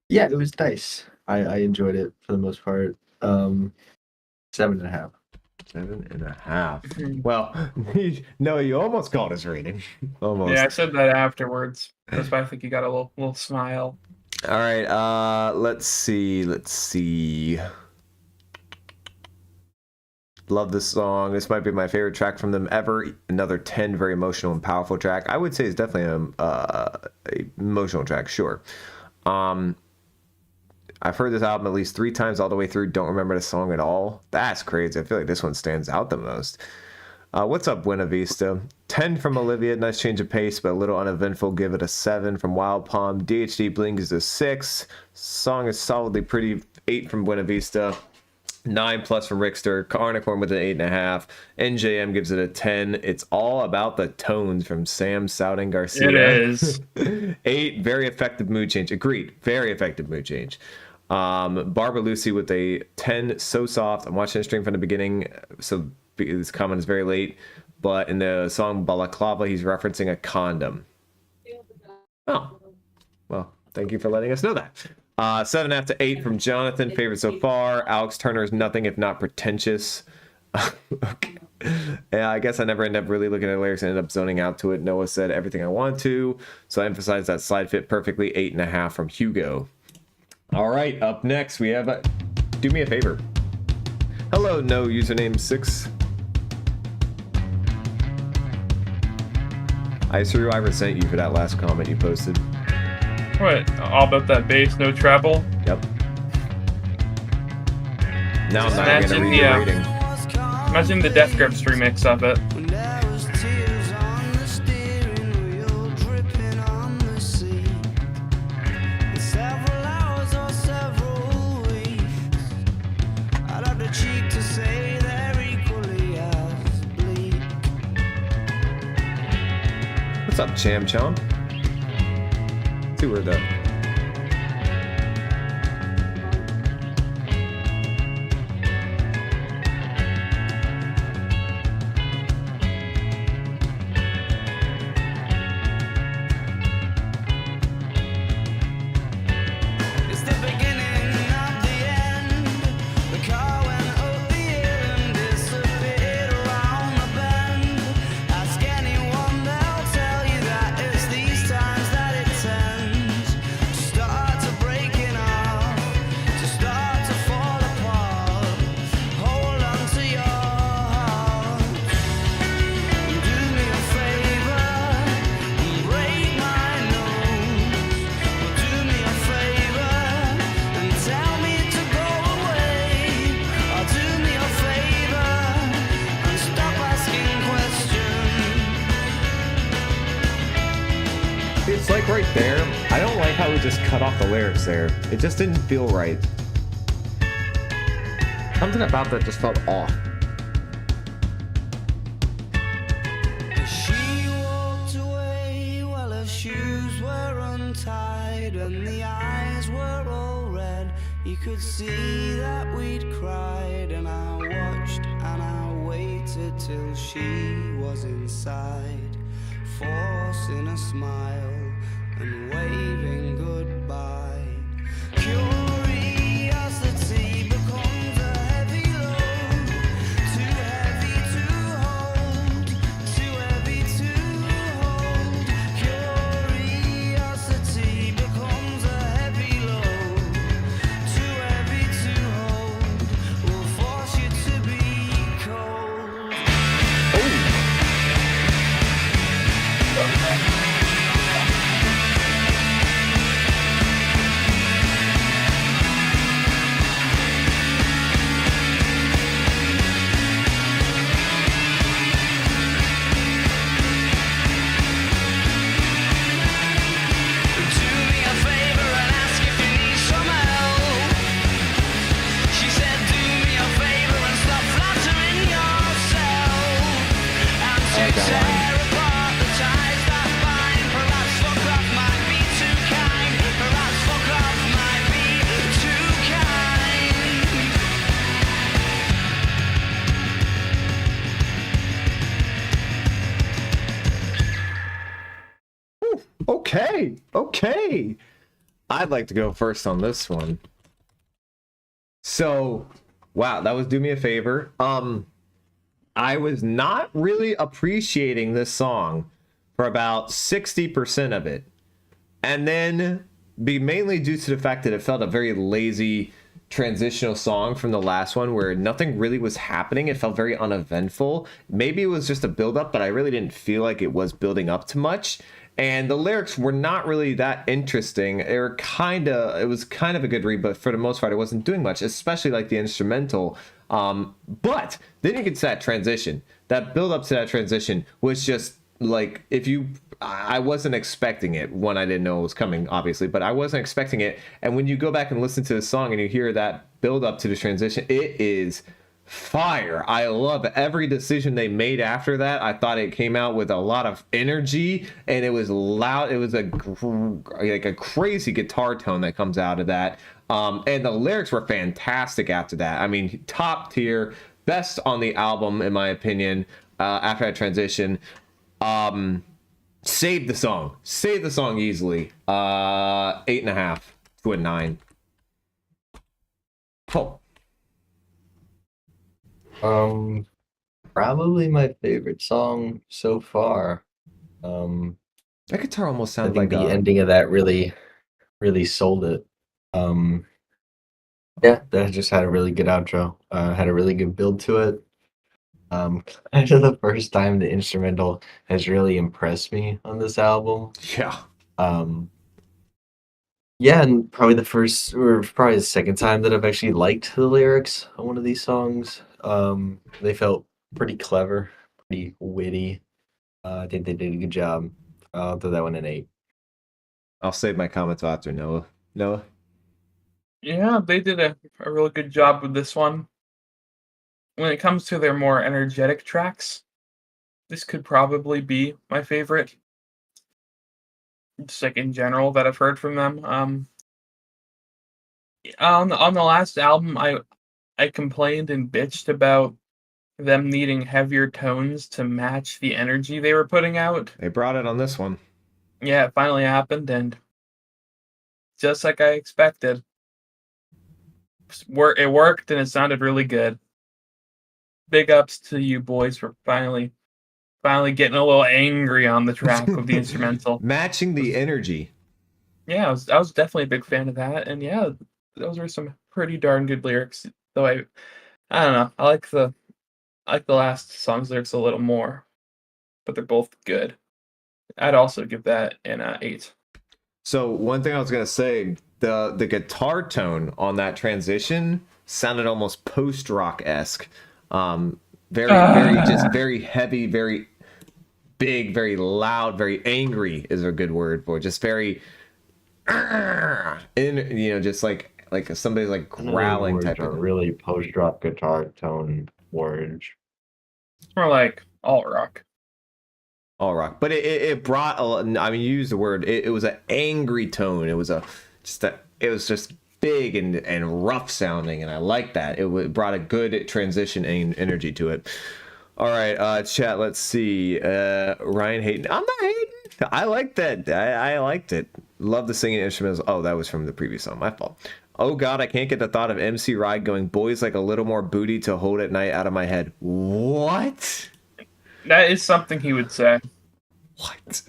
Yeah, it was nice. I enjoyed it for the most part. 7.5. 7.5. Well, no, you almost called his rating. Almost. Yeah, I said that afterwards. That's why I think you got a little smile. All right. Let's see. Love this song. This might be my favorite track from them ever. Another 10, very emotional and powerful track. I would say it's definitely a emotional track, sure. I've heard this album at least 3 times all the way through. Don't remember the song at all. That's crazy. I feel like this one stands out the most. What's up, Buena Vista? 10 from Olivia. Nice change of pace, but a little uneventful. Give it a 7 from Wild Palm. DHD Bling is a 6. Song is solidly pretty. 8 from Buena Vista. 9+ from Rickster. Carnicorn with an 8.5. NJM gives it a 10. It's all about the tones from Sam Souding Garcia. It is. 8, very effective mood change. Agreed. Very effective mood change. Barbara Lucy with a 10, so soft. I'm watching the stream from the beginning, so this comment is very late. But in the song Balaclava, he's referencing a condom. Oh, well, thank you for letting us know that. 7.5 to 8 from Jonathan. Favorite so far. Alex Turner is nothing if not pretentious. Okay. Yeah, I guess I never end up really looking at the lyrics and end up zoning out to it. Noah said everything I want to, so I emphasize that slide fit perfectly. 8.5 from Hugo. All right, up next we have Do Me a Favor. Hello, no username 6. I resent you for that last comment you posted. What? All about that bass, no treble? Yep. Now I'm not going to read your rating. Imagine the Death Grips remix of it. What's up, Cham Chom? See where the It's the beginning of the end. The car went up the hill and disappeared around the bend. Ask anyone, they'll tell you that it's these times that it tends to start to breaking off, to start to fall apart. Hold on to your heart. Do me a favor and break my nose. Do me a favor and tell me to go away. Or do me a favor and stop asking questions. it's like right there. I don't like how we just cut off the lyrics there. It just didn't feel right. Something about that just felt off. She shoes were untied and the eyes were all red. You could see that we'd cried, and I watched and I waited till she was inside, forcing a smile and waving goodbye. Curiosity becomes a heavy load, too heavy to hold, too heavy to hold. Curiosity becomes a heavy load, too heavy to hold, will force you to be cold. Do me a favor and ask if you need some help. She said, do me a favor and stop flattering yourself, and to tear apart the ties that bind. Perhaps fuck off might be too kind. Perhaps fuck off might be too kind. Okay. I'd like to go first on this one. So, wow, that was Do Me a Favor. I was not really appreciating this song for about 60% of it. And then mainly due to the fact that it felt a very lazy transitional song from the last one where nothing really was happening. It felt very uneventful. Maybe it was just a build-up, but I really didn't feel like it was building up to much. And the lyrics were not really that interesting. It was kind of a good read, but for the most part, it wasn't doing much, especially like the instrumental. But then you get to that transition. That build up to that transition was just like, I wasn't expecting it when I didn't know it was coming, obviously, but I wasn't expecting it. And when you go back and listen to the song and you hear that build up to the transition, it is fire. I love every decision they made after that. I thought it came out with a lot of energy and it was loud. It was a crazy guitar tone that comes out of that. And the lyrics were fantastic after that. I mean, top tier, best on the album, in my opinion, after that transition. Saved the song easily. 8.5 to a 9. Oh. Probably my favorite song so far. That guitar almost I sounds think like the ending of that really sold it. Yeah, that just had a really good outro. Had a really good build to it. Kind of the first time the instrumental has really impressed me on this album. Yeah. Yeah, and probably the second time that I've actually liked the lyrics on one of these songs. They felt pretty clever, pretty witty. I think they did a good job. I'll throw that one an 8. I'll save my comments after Noah. Yeah, they did a really good job with this one. When it comes to their more energetic tracks, this could probably be my favorite. Just like in general that I've heard from them. On the last album, I complained and bitched about them needing heavier tones to match the energy they were putting out. They brought it on this one. Yeah, it finally happened, and just like I expected, it worked and it sounded really good. Big ups to you boys for finally getting a little angry on the track of the instrumental. Matching the energy. Yeah, I was definitely a big fan of that, and yeah, those were some pretty darn good lyrics. Though I don't know, I like the last song's lyrics a little more, but they're both good. I'd also give that an 8. So one thing I was gonna say, the guitar tone on that transition sounded almost post-rock-esque. Very heavy, very big, very loud, very angry is a good word for it. Just very, just like somebody's like growling Words type are of. really post-rock guitar tone words. It's more like alt rock. all rock, but it brought I mean, you used the word, it was an angry tone. It was it was just big and rough sounding, and I like that. It brought a good transition and energy to it. All right, chat, let's see. Ryan hating. I'm not hating. I like that. I liked it. Love the singing instruments. Oh, that was from the previous song. My fault. Oh God, I can't get the thought of MC Ride going, boys like a little more booty to hold at night out of my head. What? That is something he would say. What?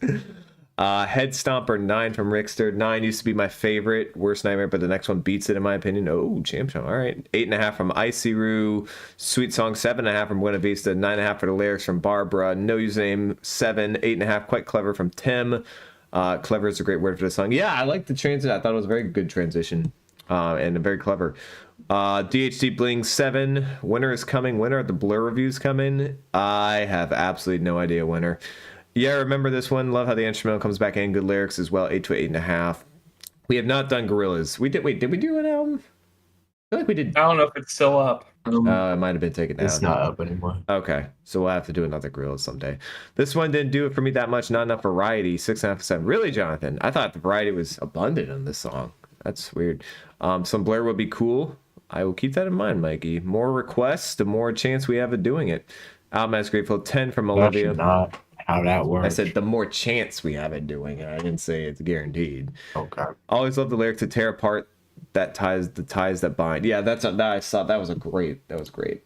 Head Stomper 9 from Rickster. 9 used to be my favorite. Worst Nightmare, but the next one beats it in my opinion. Oh, champ. All right. 8.5 from Icy Sweet Song. 7.5 from Buena Vista. 9.5 for the lyrics from Barbara. No username. 7. 8.5. Quite clever from Tim. Clever is a great word for the song. Yeah, I like the transition. I thought it was a very good transition. And very clever. DHD Bling 7. Winter is coming. Winter are the Blur reviews coming? I have absolutely no idea. Winter. Yeah, remember this one. Love how the instrumental comes back in. Good lyrics as well. 8 to 8.5. We have not done Gorillaz. Did we do an album? I feel like we did. I don't know if it's still up. It might have been taken down. It's not up anymore. Okay, so we'll have to do another Gorillaz someday. This one didn't do it for me that much. Not enough variety. 6.5 7. Really, Jonathan? I thought the variety was abundant on this song. That's weird. Some Blair would be cool. I will keep that in mind, Mikey. More requests, the more chance we have of doing it. Album as grateful. 10 from Olivia. That's not how that works. I said the more chance we have of doing it. I didn't say it's guaranteed. Okay. Always love the lyrics to tear apart the ties that bind. Yeah, I saw that was great. That was great.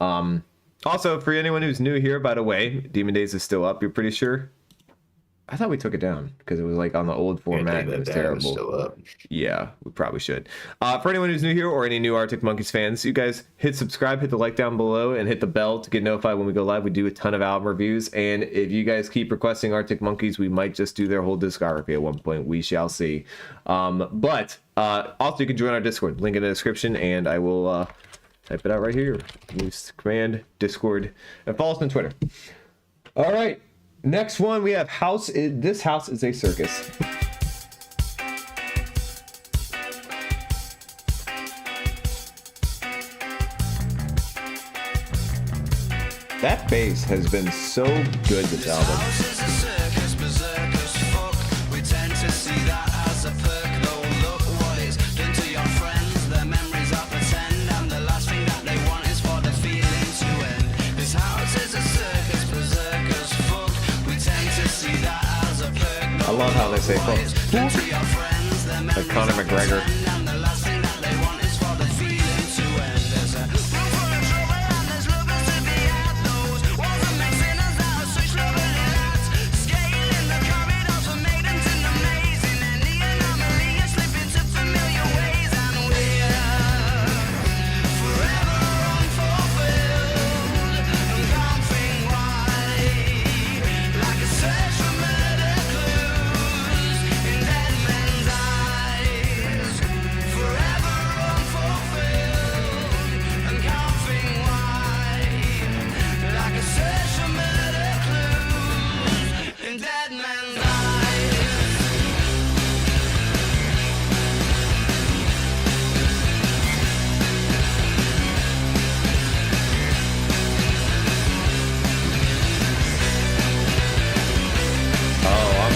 Also, for anyone who's new here, by the way, Demon Days is still up. You're pretty sure? I thought we took it down because it was like on the old format. And it was terrible. Still up. Yeah, we probably should. For anyone who's new here or any new Arctic Monkeys fans, you guys hit subscribe, hit the like down below, and hit the bell to get notified when we go live. We do a ton of album reviews, and if you guys keep requesting Arctic Monkeys, we might just do their whole discography at one point. We shall see. But also, you can join our Discord. Link in the description, and I will type it out right here. Use command Discord, and follow us on Twitter. All right. Next one, we have House. This house is a circus. That bass has been so good this album. I love how they say fuck. Like Conor McGregor.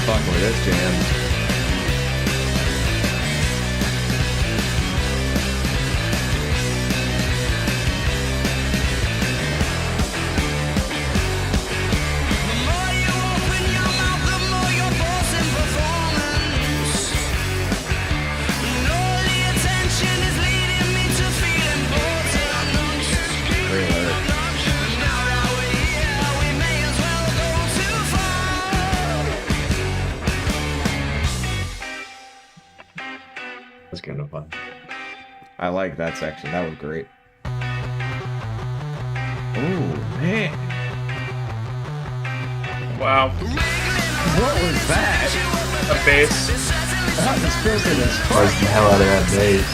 Fucking with this jam. That's kind of fun. I like that section. That was great. Oh, man. Wow. What was that? A bass. This person is Where's the hell out of that bass?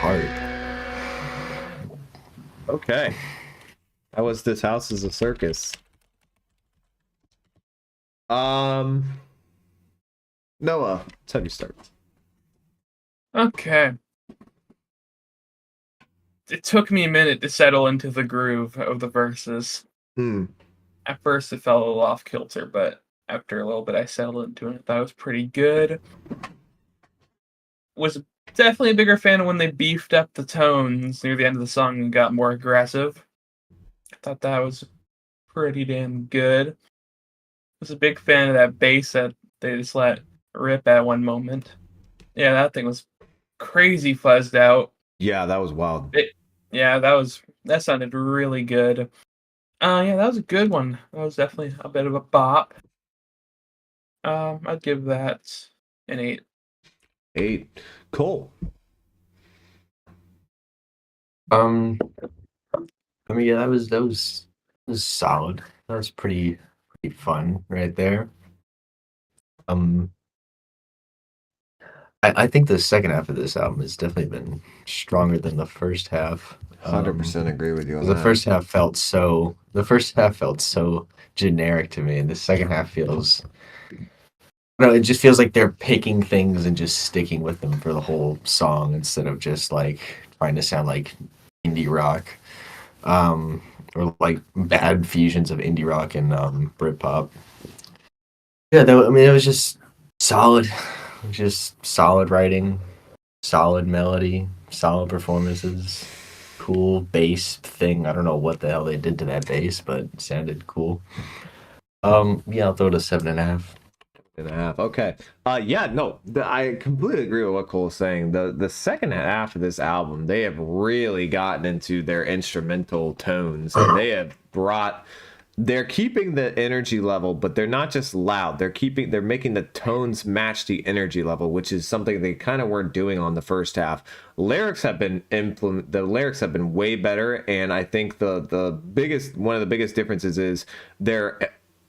heart. Okay. That was This House is a Circus. Noah, let's have you start. Okay. It took me a minute to settle into the groove of the verses. At first, it felt a little off kilter, but after a little bit, I settled into it. That was pretty good. Was definitely a bigger fan of when they beefed up the tones near the end of the song and got more aggressive. I thought that was pretty damn good. Was a big fan of that bass that they just let rip at one moment. Yeah, that thing was crazy fuzzed out. Yeah, that was wild. That sounded really good. Yeah, that was a good one. That was definitely a bit of a bop. I'd give that an 8. 8. Cool. I mean, yeah, that was solid. That was pretty fun right there. I think the second half of this album has definitely been stronger than the first half. 100% agree with you on The that. first half felt so generic to me, and the second half feels. No, it just feels like they're picking things and just sticking with them for the whole song instead of just like trying to sound like indie rock, or like bad fusions of indie rock and Britpop. Yeah, I mean, it was just solid writing, solid melody, solid performances, cool bass thing. I don't know what the hell they did to that bass, but it sounded cool. Yeah, I'll throw it a 7.5. 7.5. Okay. I completely agree with what Cole's saying. The second half of this album, they have really gotten into their instrumental tones, and they're keeping the energy level, but they're not just loud. They're making the tones match the energy level, which is something they kind of weren't doing on the first half. The lyrics have been way better, and I think one of the biggest differences is they're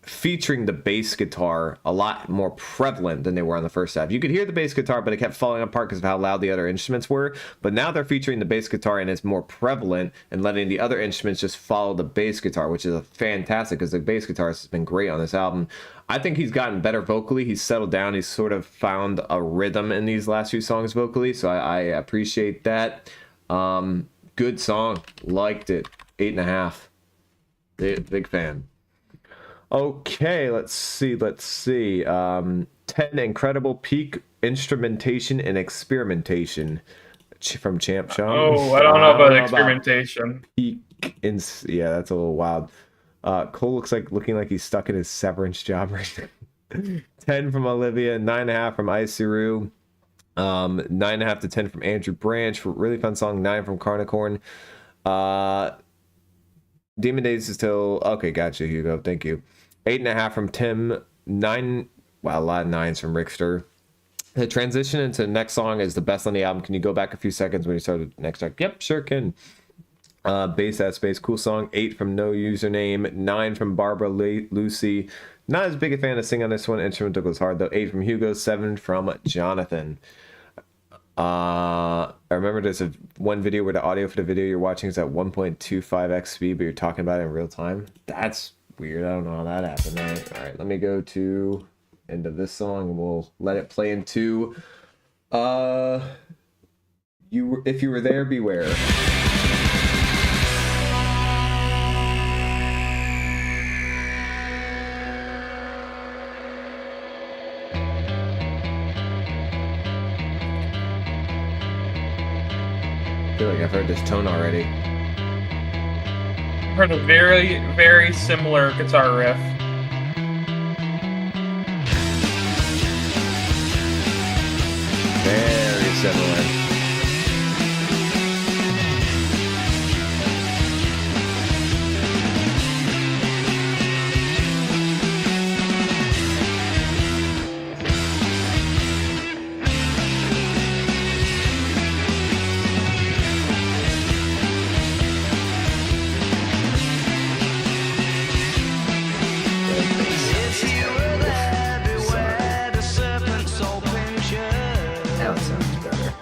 featuring the bass guitar a lot more prevalent than they were on the first half. You could hear the bass guitar, but it kept falling apart because of how loud the other instruments were. But now they're featuring the bass guitar and it's more prevalent and letting the other instruments just follow the bass guitar, which is fantastic because the bass guitarist has been great on this album. I think he's gotten better vocally. He's settled down. He's sort of found a rhythm in these last few songs vocally, so I appreciate that. Good song. Liked it. 8.5. Big fan. Okay, let's see. 10, incredible peak instrumentation and experimentation from Champ Sean. Oh, I don't know about experimentation. Yeah, that's a little wild. Cole looking like he's stuck in his severance job right now. 10 from Olivia, 9.5 from Isuru, 9.5 to 10 from Andrew Branch. Really fun song. 9 from Carnicorn. Demon Days is still okay. Gotcha, Hugo. Thank you. 8.5 from Tim. 9. Wow, a lot of 9s from Rickster. The transition into the next song is the best on the album. Can you go back a few seconds when you started the next track? Yep, sure can. Bass at Space, cool song. 8 from No Username. 9 from Barbara Lucy. Not as big a fan of Sing on this one. Instrumental goes hard though. 8 from Hugo. 7 from Jonathan. I remember there's one video where the audio for the video you're watching is at 1.25x speed, but you're talking about it in real time. That's weird. I don't know how that happened. All right, let me go to end of this song and we'll let it play into if you were there, beware. I feel like I've heard this tone already. Heard a very, very similar guitar riff. Very similar. If you were there, beware the serpent's soul pincher. Now it sounds better.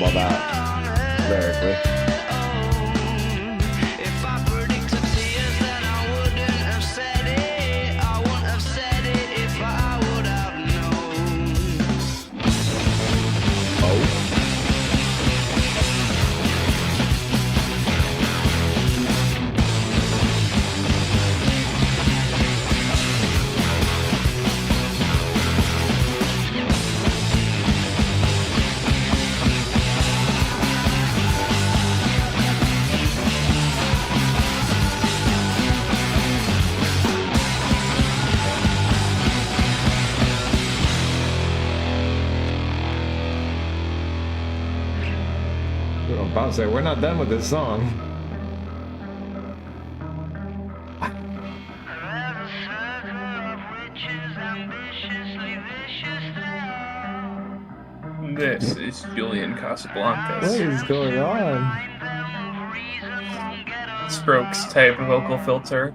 about that lyrically. If I predicted tears, then I wouldn't have said it. I wouldn't have said it if I would have known. Oh. I'm about to say, we're not done with this song. This is Julian What Casablancas. is going on? Strokes type vocal filter.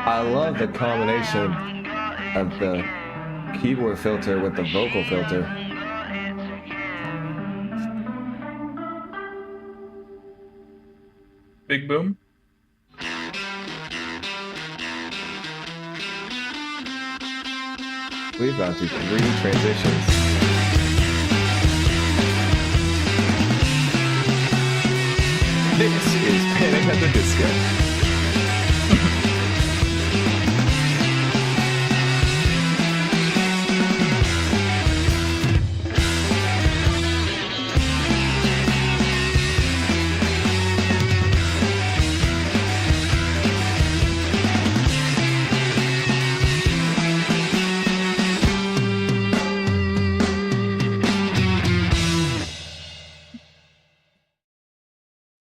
I love the combination of the keyboard filter with the vocal filter. Big boom. We've gone through 3 transitions. This is Panic at the Disco.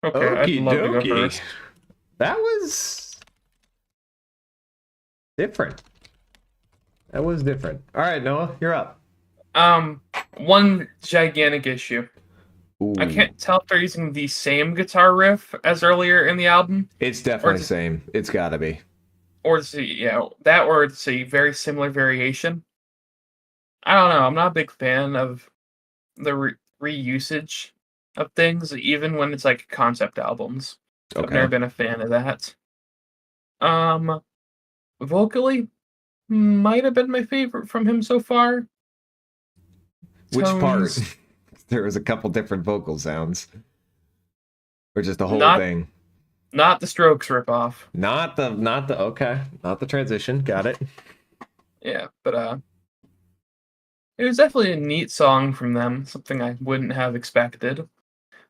Okay, I'd Okie love to go dokie. first. That was different. That was different. All right, Noah, you're up. One gigantic issue. Ooh. I can't tell if they're using the same guitar riff as earlier in the album, It's definitely Or- the same. It's got to be. or it's that, or it's a very similar variation. I don't know. I'm not a big fan of the reusage of things, even when it's like concept albums. I've never Okay. been a fan of that. Vocally, might have been my favorite from him so far. Which part? Tones- There was a couple different vocal sounds. Or just the whole Not- thing. Not the Strokes ripoff. Not the transition. Got it. Yeah, but it was definitely a neat song from them, something I wouldn't have expected.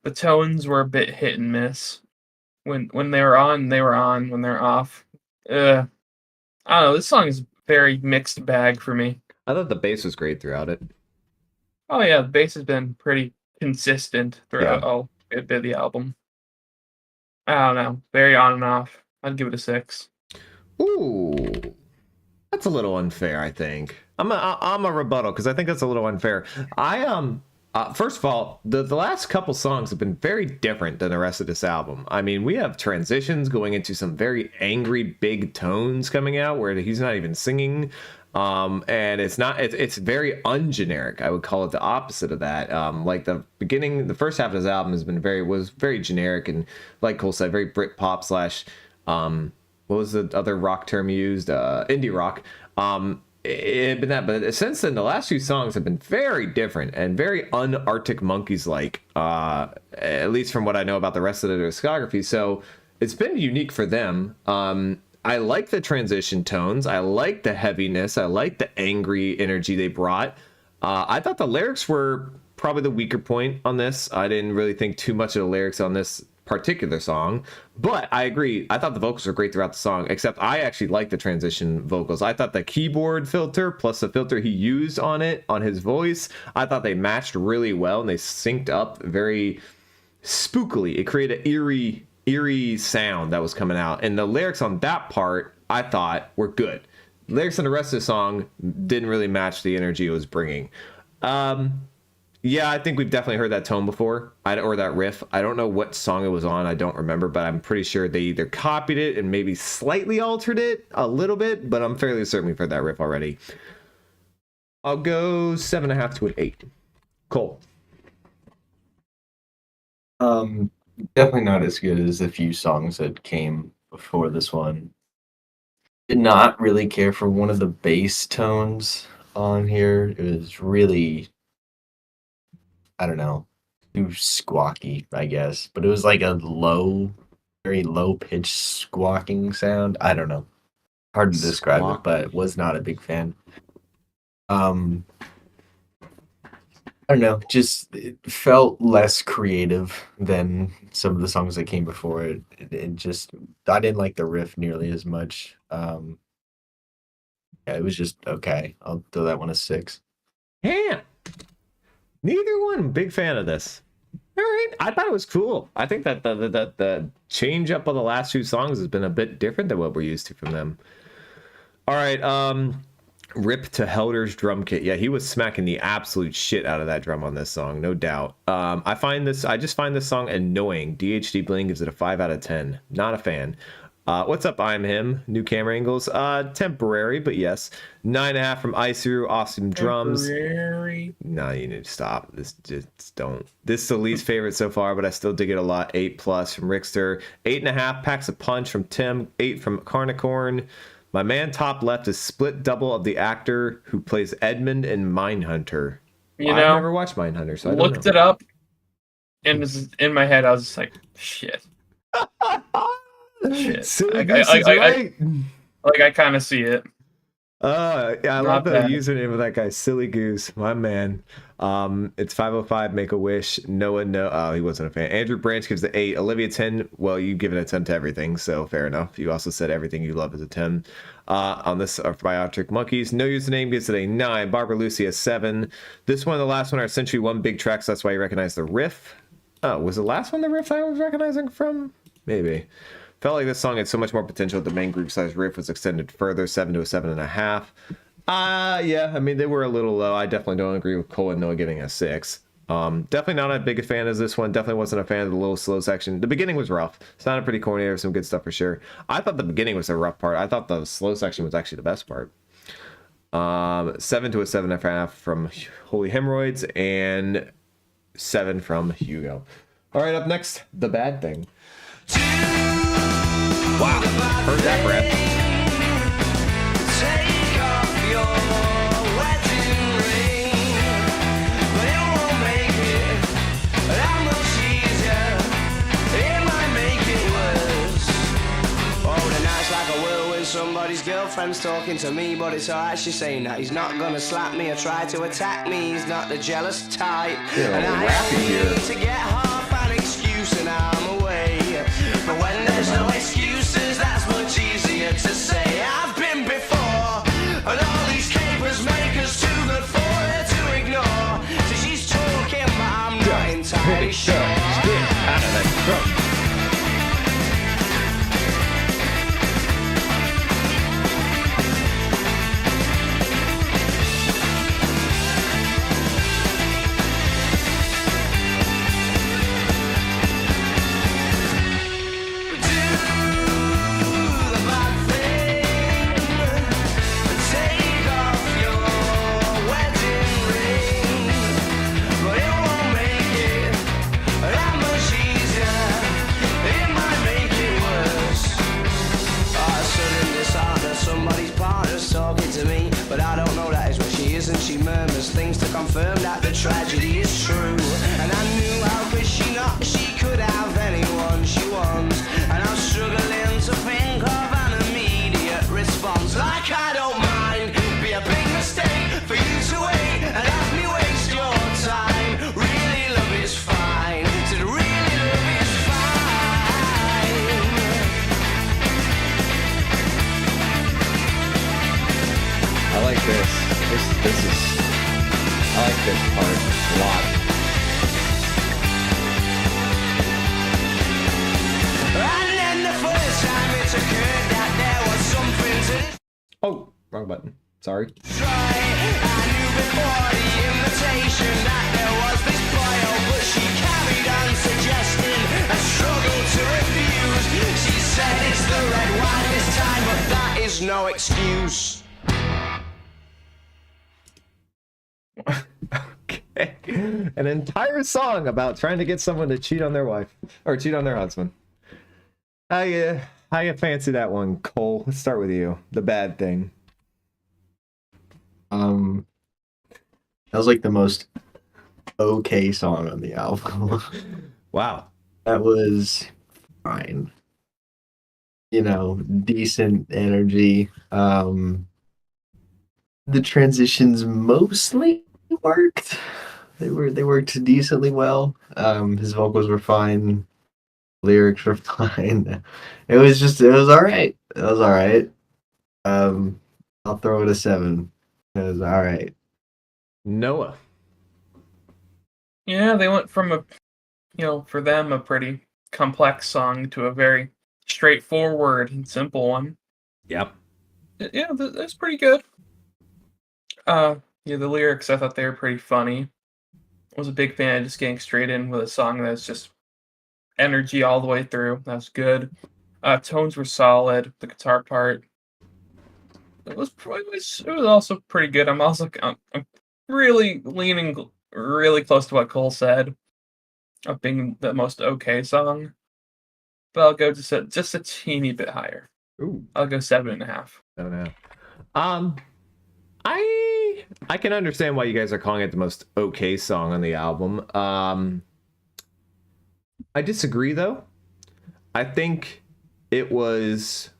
The tones were a bit hit and miss. When they were on, they were on. When they're off, I don't know. This song is very mixed bag for me. I thought the bass was great throughout it. Oh yeah, the bass has been pretty consistent throughout all a bit of the album. I don't know, very on and off. I'd give it a 6. Ooh, that's a little unfair. I think I'm a rebuttal because I think that's a little unfair. First of all, the last couple songs have been very different than the rest of this album. I mean, we have transitions going into some very angry, big tones coming out where he's not even singing. And it's very ungeneric. I would call it the opposite of that. Like the first half of this album was very generic and, like Cole said, very Britpop slash, what was the other rock term you used? Indie rock. It had been that, but since then, the last few songs have been very different and very un-Arctic Monkeys like, at least from what I know about the rest of the discography. So it's been unique for them. I like the transition tones. I like the heaviness. I like the angry energy they brought. I thought the lyrics were probably the weaker point on this. I didn't really think too much of the lyrics on this particular song, but I agree. I thought the vocals were great throughout the song, except I actually like the transition vocals. I thought the keyboard filter plus the filter he used on his voice, I thought they matched really well and they synced up very spookily. It created an eerie sound that was coming out, and the lyrics on that part I thought were good. Lyrics on the rest of the song didn't really match the energy it was bringing. Yeah, I think we've definitely heard that tone before, or that riff. I don't know what song it was on. I don't remember, but I'm pretty sure they either copied it and maybe slightly altered it a little bit, but I'm fairly certain we've heard that riff already. I'll go 7.5 to an 8. Cole. Definitely not as good as the few songs that came before this one. Did not really care for one of the bass tones on here. It was really, I don't know, too squawky, I guess. But it was like a very low pitched squawking sound. I don't know. Hard to describe it, but was not a big fan. I don't know, just it felt less creative than some of the songs that came before it. It just, I didn't like the riff nearly as much. Yeah, it was just okay. I'll throw that one a 6. Yeah. Neither one. Big fan of this. All right. I thought it was cool. I think that the change up of the last few songs has been a bit different than what we're used to from them. All right. Rip to Helder's drum kit. Yeah, he was smacking the absolute shit out of that drum on this song, no doubt. I just find this song annoying. DHD Bling gives it a 5 out of 10. Not a fan. What's up, I'm him. New camera angles. Temporary, but yes. 9.5 from Iceru. Awesome drums. Temporary. No, you need to stop. This just don't. This is the least favorite so far, but I still dig it a lot. 8+ from Rickster. 8.5 packs a punch from Tim. 8 from Carnicorn. My man top left is split double of the actor who plays Edmund in Mindhunter. You I've know, never watched Mindhunter, so I don't looked know. it up, and in my head I was just like, shit. Shit. Silly Goose is right. I kind of see it. Yeah, I Not love the bad. username of that guy, Silly Goose, my man. It's 505, Make a Wish. Noah, no, oh, he wasn't a fan. Andrew Branch gives it 8. Olivia 10. Well, you give it a 10 to everything, so fair enough. You also said everything you love is a 10. On this Biotic Monkeys, no username gives it a 9. Barbara Lucy a 7. This one, the last one, are essentially one big track, so that's why you recognize the riff. Oh, was the last one the riff I was recognizing from? Maybe. Felt like this song had so much more potential. The main group size riff was extended further, 7 to a 7.5. Yeah, I mean, they were a little low. I definitely don't agree with Cole and Noah giving a 6. Definitely not as big a fan as this one. Definitely wasn't a fan of the little slow section. The beginning was rough. Sounded pretty corny. There was some good stuff for sure. I thought the beginning was the rough part. I thought the slow section was actually the best part. 7 to a 7.5 from Holy Hemorrhoids and 7 from Hugo. All right, up next, The Bad Thing. Wow, heard that breath. Take off your wedding ring, but it won't make it that much easier. It might make it worse. Oh, the night's like a whirlwind. Somebody's girlfriend's talking to me, but it's alright. She's saying that he's not gonna slap me or try to attack me. He's not the jealous type, Yeah, and I rapping here. need to get half an excuse and I'm away. But when there's no excuses, that's much easier to say. I've been before, and all these capers make us too good for her to ignore. So she's talking, but I'm not entirely sure. Out of that throat. But I don't know that is what she is, and she murmurs things to confirm that the tragedy is true. And I knew how could she not, she could have anyone she wants. And I'm struggling to think of an immediate response. Like I don't mind, be a big mistake for you to wait and have me waste your time. Really love is fine, said really love is fine. I like this. This is. I like this part a lot. And then the first time it occurred that there was something to Oh, wrong button. Sorry. try. I knew before the invitation that there was no excuse. Okay. An entire song about trying to get someone to cheat on their wife or cheat on their husband. How you fancy that one, Cole? Let's start with you. The bad thing. That was like the most okay song on the album. Wow. That was fine. You know, decent energy. The transitions mostly worked. They worked decently well. His vocals were fine. Lyrics were fine. It was all right. It was all right. I'll throw it a 7. It was all right. Noah. Yeah, they went from for them, a pretty complex song to a very straightforward and simple one. Yep. Yeah, that's pretty good. The lyrics, I thought they were pretty funny. I was a big fan of just getting straight in with a song that's just energy all the way through. That was good. Tones were solid. The guitar part, it was also pretty good. I'm really leaning really close to what Cole said of being the most okay song, but I'll go just a teeny bit higher. Ooh. I'll go 7.5. 7.5. I can understand why you guys are calling it the most okay song on the album. I disagree though. I think it was.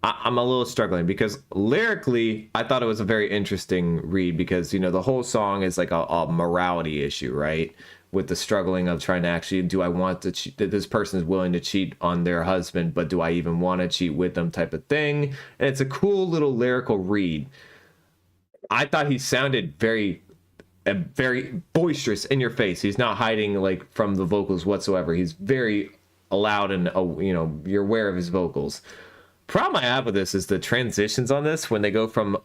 I'm a little struggling because lyrically, I thought it was a very interesting read because, the whole song is like a morality issue, right? With the struggling of trying to actually, do I want to cheat? This person is willing to cheat on their husband, but do I even want to cheat with them type of thing? And it's a cool little lyrical read. I thought he sounded very boisterous in your face. He's not hiding like from the vocals whatsoever. He's very loud and, you're aware of his vocals. Problem I have with this is the transitions on this when they go from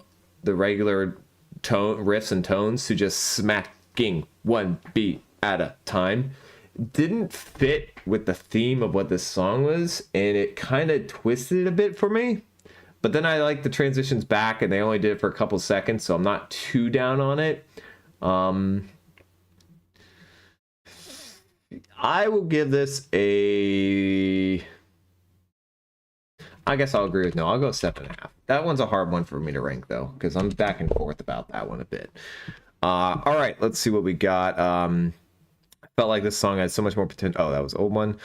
the regular tone riffs and tones to just smacking one beat at a time didn't fit with the theme of what this song was, and it kind of twisted it a bit for me. But then I like the transitions back, and they only did it for a couple seconds, so I'm not too down on it. I will give this I guess I'll agree with no. I'll go 7.5. That one's a hard one for me to rank though, because I'm back and forth about that one a bit. All right, let's see what we got. Felt like this song had so much more potential. Oh, that was an old one.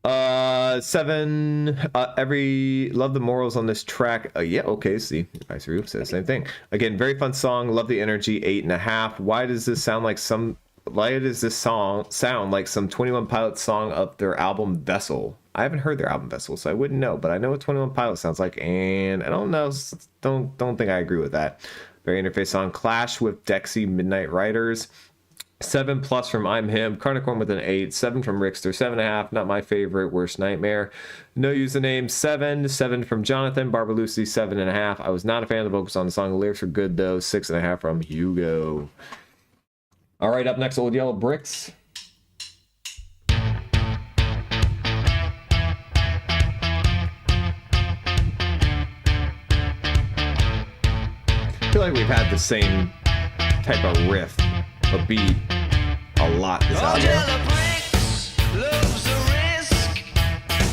7. Love the morals on this track. Yeah, okay. See, Ice Roof said the same thing. Again, very fun song. Love the energy. 8.5. Why does this song sound like some 21 Pilots song of their album Vessel? I haven't heard their album Vessel, so I wouldn't know, but I know what 21 Pilots sounds like, and I don't know, don't think I agree with that. Very interface song. Clash with Dexy, Midnight Riders. 7+ from I'm Him. Carnicorn with an 8. 7 from Rickster. 7.5. Not my favorite. Worst Nightmare. No username. 7. 7 from Jonathan. Barbara Lucy. 7.5. I was not a fan of the vocals on the song. The lyrics are good though. 6.5 from Hugo. All right, up next, Old Yellow Bricks. I feel like we've had the same type of riff, a beat, a lot this All album. yellow bricks loves the risk.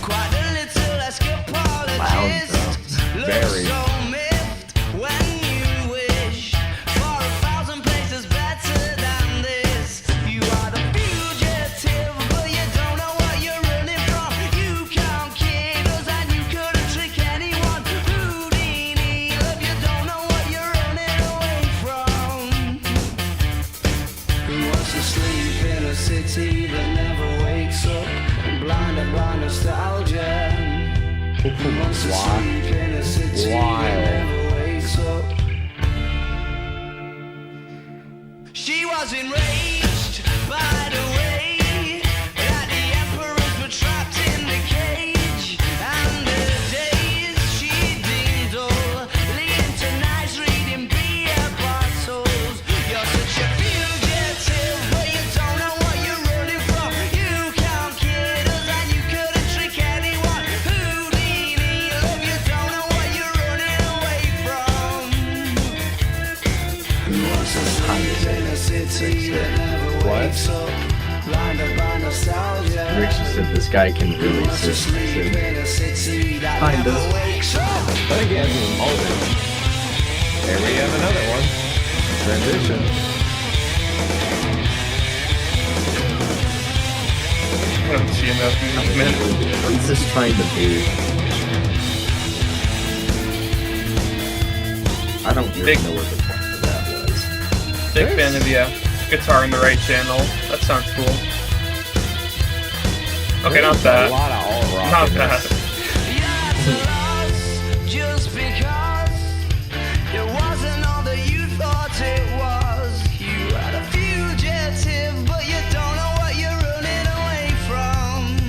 Quite a little escapologist. Very. Looks so miffed when you wish for 1,000 places better than this. You are the fugitive, but you don't know what you're running from. You can't kid us and you couldn't trick anyone. Houdini, love, you don't know what you're running away from. Who wants to sleep in a city that never wakes up? Blinded by nostalgia. Who wants to sleep in a city that never wakes up? She was enraged by the way that the emperors were trapped in the cage, and the days she deemed dull, leading to nights reading beer bottles. You're such a fugitive, but you don't know what you're running from. You can't kid us and you couldn't trick anyone. Houdini, love, you What? Rick just said this guy can really sing. Kind of. But again, there we have another one. Transition. I don't see enough movement. What's this trying to do? I don't really know what the point of that was. Big fan of the guitar in the right channel. That sounds cool. Okay, not A that. lot of alt rock Not in that. this. Just because it wasn't all that you thought it was. You had a fugitive, but you don't know what you're running away from.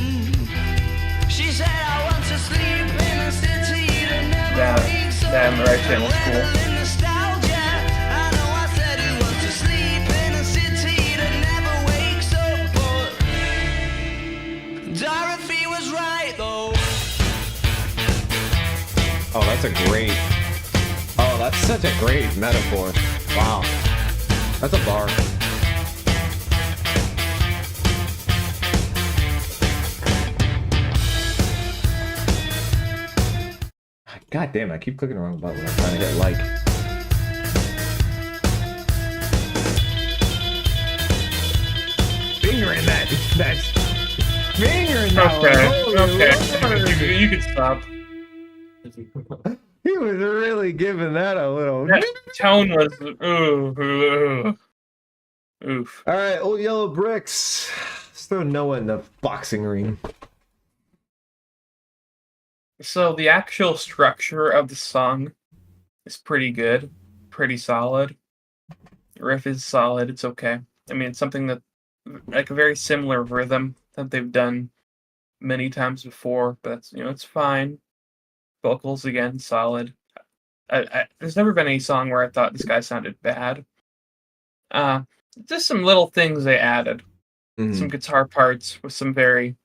She said, I want to sleep in a city that never wakes up. That in the right channel is cool. Nostalgia. I know I said I want to sleep in a city that never wakes up, but Dorothy was right though. Oh, that's a great. Oh, that's such a great metaphor. Wow. That's a bar. God damn, I keep clicking the wrong button when I'm trying to hit like. Finger in that. That's finger in that one. Holy Okay. You can stop. He was really giving that a little. That tone was oof. All right, old yellow bricks. Let's throw Noah in the boxing ring. So the actual structure of the song is pretty good, pretty solid. The riff is solid. It's okay. I mean, it's something that like a very similar rhythm that they've done many times before, but that's, it's fine. Vocals again, solid. There's never been any song where I thought this guy sounded bad. Just some little things they added. Some guitar parts with some very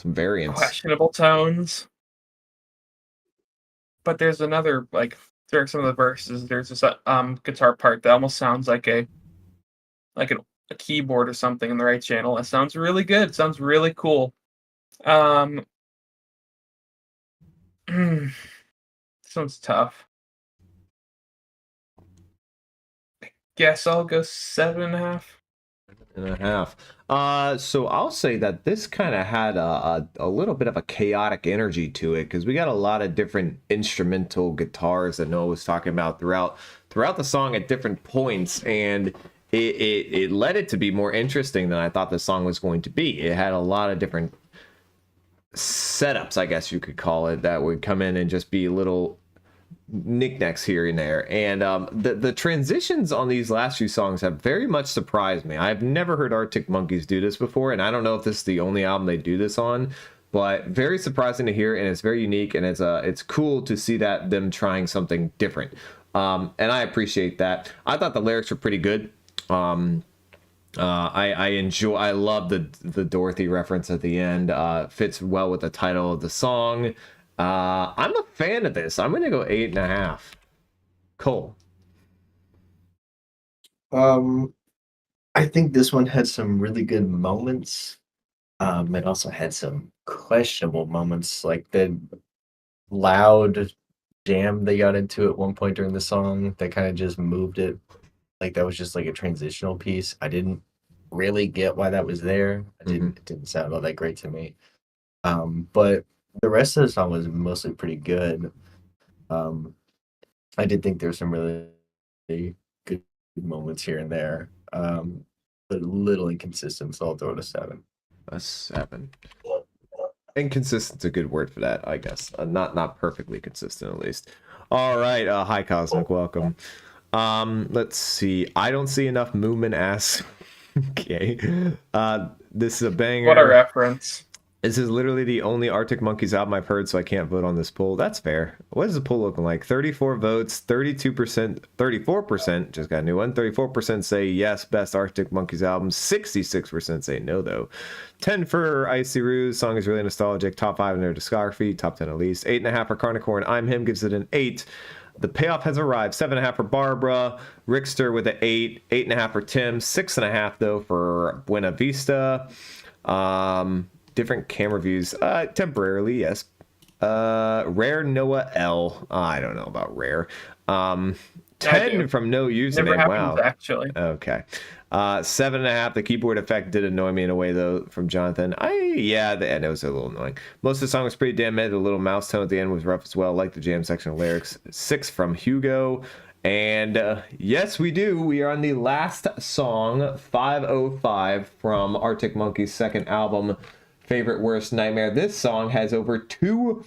variants. questionable tones. But there's another, like, during some of the verses, there's this guitar part that almost sounds like a keyboard or something in the right channel. That sounds really good. It sounds really cool. This one's tough. I guess I'll go 7.5. 7.5. So I'll say that this kind of had a little bit of a chaotic energy to it because we got a lot of different instrumental guitars that Noah was talking about throughout the song at different points, and it led it to be more interesting than I thought the song was going to be. It had a lot of different setups, I guess you could call it, that would come in and just be little knickknacks here and there. And the transitions on these last few songs have very much surprised me. I've never heard Arctic Monkeys do this before, and I don't know if this is the only album they do this on, but very surprising to hear, and it's very unique, and it's cool to see that them trying something different. And I appreciate that. I thought the lyrics were pretty good. I love the Dorothy reference at the end. Fits well with the title of the song. I'm a fan of this. I'm gonna go 8.5. Cole. I think this one had some really good moments. It also had some questionable moments, like the loud jam they got into at one point during the song that kind of just moved it. Like that was just like a transitional piece. I didn't really get why that was there. It didn't sound all that great to me. But the rest of the song was mostly pretty good. I did think there were some really good moments here and there, but a little inconsistent, so I'll throw it a 7. A 7. Inconsistent's a good word for that, I guess. Not perfectly consistent, at least. All right. Hi, Cosmic. Welcome. Let's see. I don't see enough movement ass. Okay. This is a banger. What a reference. This is literally the only Arctic Monkeys album I've heard, so I can't vote on this poll. That's fair. What is the poll looking like? 34 votes, 32%, 34%, just got a new one. 34% say yes, best Arctic Monkeys album. 66% say no, though. 10 for Icy Ruse. Song is really nostalgic. Top 5 in their discography. Top 10 at least. 8.5 for Carnicorn. I'm Him gives it an 8. The payoff has arrived. 7.5 for Barbara. Rickster with an 8. 8.5 for Tim. 6.5 though for Buena Vista. Different camera views. Temporarily, yes. Rare Noah L. I don't know about Rare. 10 from no username. Never happens, Wow. actually. Okay. 7.5. The keyboard effect did annoy me in a way though from Jonathan. Yeah, the end was a little annoying. Most of the song was pretty damn mid. The little mouse tone at the end was rough as well. Like the jam section of lyrics. 6 from Hugo. And yes, we do. We are on the last song, 505 from Arctic Monkeys' second album, Favorite Worst Nightmare. This song has over 2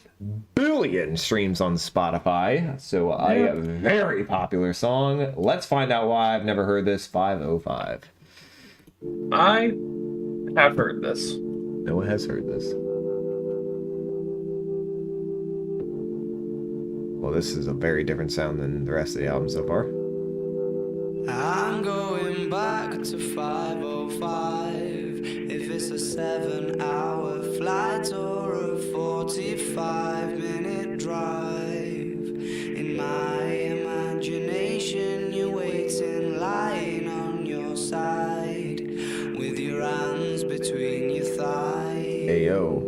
billion streams on Spotify, so a very popular song. Let's find out why. I've never heard this. 505. I have heard this. No one has heard this. Well, this is a very different sound than the rest of the album so far. I'm going back to 505. If it's a 7-hour flight or a 45-minute drive, in my imagination you're waiting, lying on your side, with your hands between your thighs. Ayo.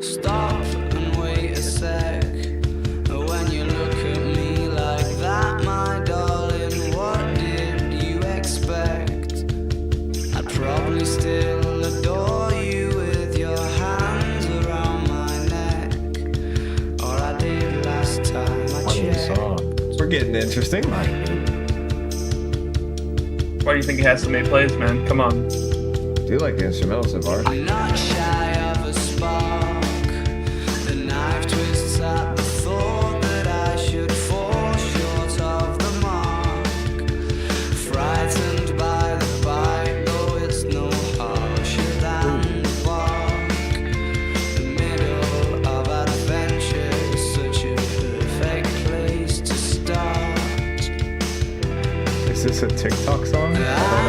Stop and wait a sec. When you look at me like that, my darling, what did you expect? I'd probably still adore you with your hands around my neck, or I did last time I checked. We're getting interesting. Why do you think it has so many plays, man? Come on. Do you like the instrumental so far? I'm not shy of a spark. The knife twists at the thought that I should fall short of the mark. Frightened by the bite, though it's no harsher than the bark. The middle of adventure is such a perfect place to start. Is this a TikTok song? I I'm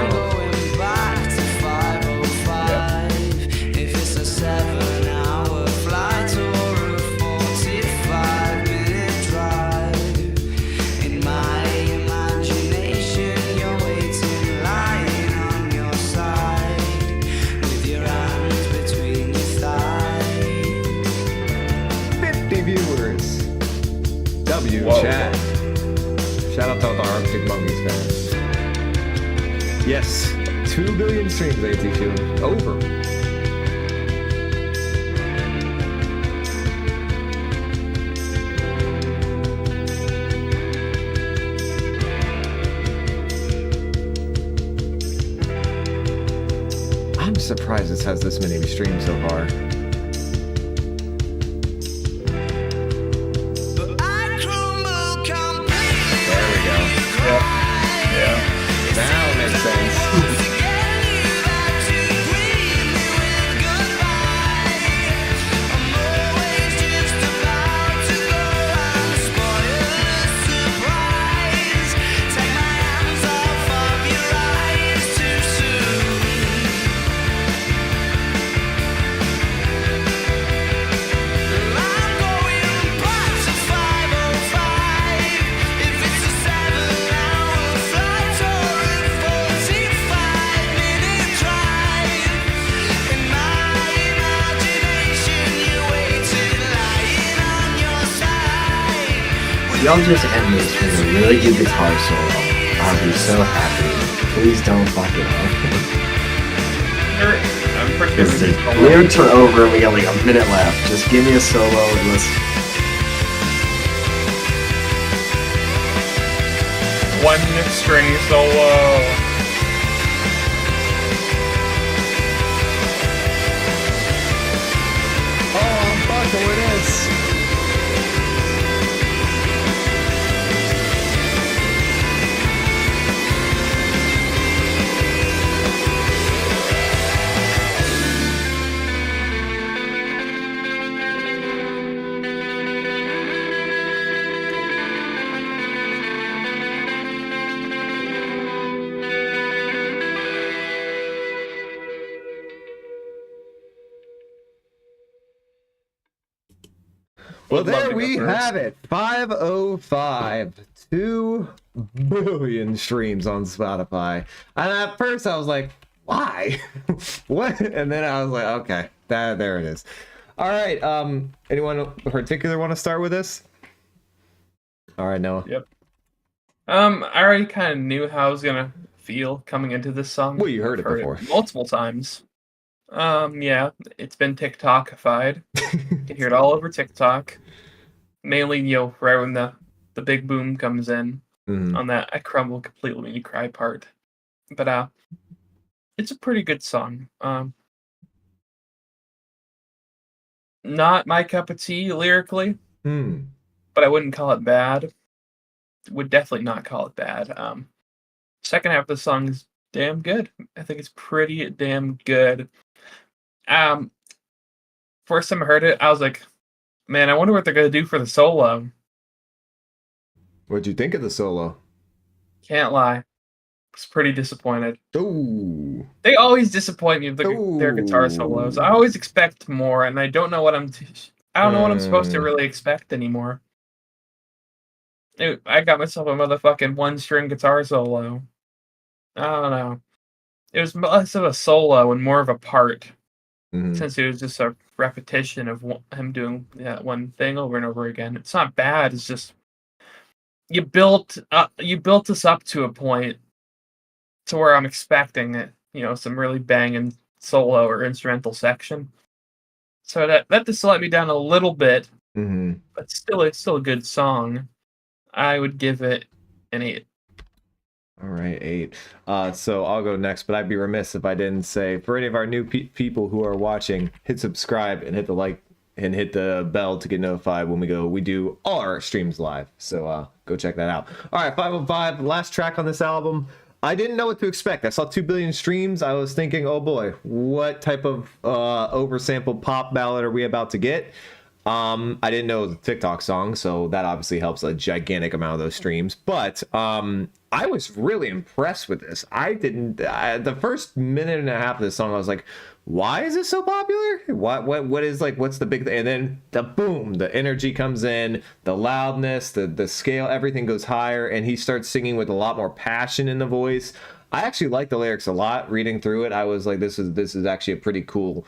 don't know. going back to 505. If it's a 7-hour flight or a 45-minute drive, in my imagination you're waiting, lying on your side, with your hands between your thighs. 50 viewers. W Whoa. chat. Shout out to all the Arctic Monkeys fans. Yes, 2 billion streams, AT2. Over. I'm surprised this has this many streams so far. But I crumble completely. There we go. Yeah. Now it makes sense. Y'all just end this with a really good guitar solo. I'll be so happy. Please don't fuck it up. I'm pretty Because the sure lyrics are over and we got like a minute left. Just give me a solo and let's... one string solo. Oh, I'm fucking with this. Well, Would love there to go we first. have it. 505. 2 billion streams on Spotify. And at first I was like, why? What? And then I was like, okay, there it is. All right. Anyone in particular want to start with this? All right, Noah. Yep. I already kind of knew how I was gonna feel coming into this song. Well, you heard it I've before. multiple times. Yeah, it's been TikTokified. You can hear it all over TikTok. Mainly, right when the big boom comes in on that "I crumble completely when you cry" part. But it's a pretty good song. Not my cup of tea lyrically, but I wouldn't call it bad. Would definitely not call it bad. Second half of the song is damn good. I think it's pretty damn good. First time I heard it, I was like, man, I wonder what they're gonna do for the solo. What'd you think of the solo? Can't lie. I was pretty disappointed. Ooh. They always disappoint me with their guitar solos. I always expect more, and I don't know what I'm supposed to really expect anymore. I got myself a motherfucking one-string guitar solo. I don't know. It was less of a solo and more of a part, since it was just a repetition of him doing that one thing over and over again. It's not bad. It's just you built this up to a point to where I'm expecting it. Some really banging solo or instrumental section. So that just let me down a little bit, but it's still a good song. I would give it an 8. All right, 8. So I'll go next, but I'd be remiss if I didn't say, for any of our new people who are watching, hit subscribe and hit the like and hit the bell to get notified when we do all our streams live. So go check that out. All right, 505, last track on this album. I didn't know what to expect. I saw 2 billion streams. I was thinking, oh boy, what type of oversampled pop ballad are we about to get? I didn't know the TikTok song, so that obviously helps a gigantic amount of those streams. But I was really impressed with this. The first minute and a half of this song, I was like, why is this so popular? What is what's the big thing? And then the energy comes in, the loudness, the scale, everything goes higher, and he starts singing with a lot more passion in the voice. I actually like the lyrics a lot. Reading through it, I was like, this is actually a pretty cool.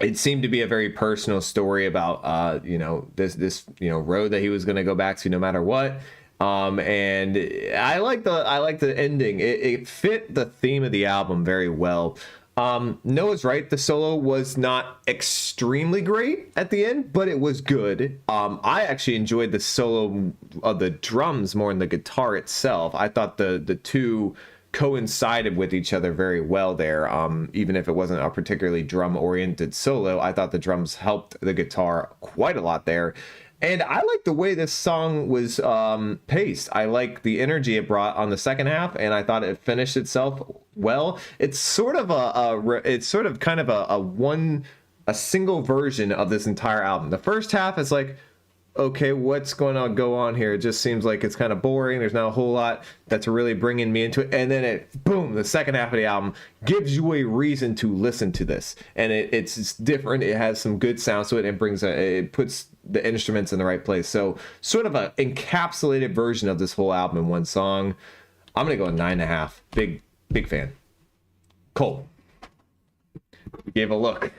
It seemed to be a very personal story about this road that he was going to go back to no matter what. And I like the ending. It fit the theme of the album very well. Noah's right. The solo was not extremely great at the end, but it was good. I actually enjoyed the solo of the drums more than the guitar itself. I thought the two coincided with each other very well there. Even if it wasn't a particularly drum oriented solo, I thought the drums helped the guitar quite a lot there. And I like the way this song was paced. I like the energy it brought on the second half, and I thought it finished itself well. It's sort of a single version of this entire album. The first half is like, okay, what's going to go on here? It just seems like it's kind of boring. There's not a whole lot that's really bringing me into it. And then the second half of the album gives you a reason to listen to this. And it's different. It has some good sounds to it. And it puts the instruments in the right place. So sort of an encapsulated version of this whole album in one song. I'm going to go 9.5. Big fan. Cole. You gave a look.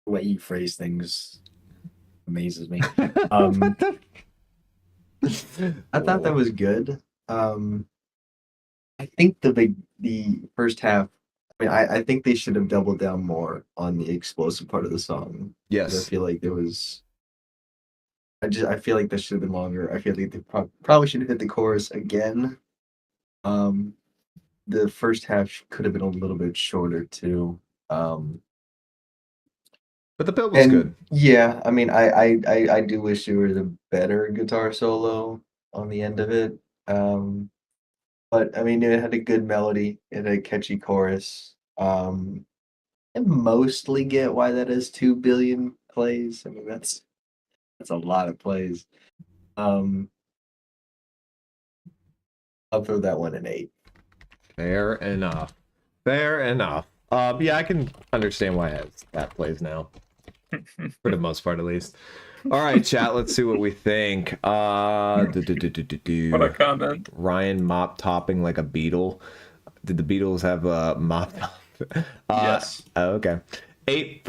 The way you phrase things amazes me. I thought that was good. I think the first half. I think they should have doubled down more on the explosive part of the song. Yes, I feel like there was. I feel like that should have been longer. I feel like they probably should have hit the chorus again. The first half could have been a little bit shorter too. But the build was good. Yeah, I do wish there was a better guitar solo on the end of it. But it had a good melody, it had a catchy chorus. I mostly get why that is 2 billion plays. That's a lot of plays. I'll throw that one an 8. Fair enough. Yeah, I can understand why that plays now. for the most part, at least. All right, chat. Let's see what we think. What a comment. Ryan mop topping like a beetle. Did the Beatles have a mop top? Yes. Okay. 8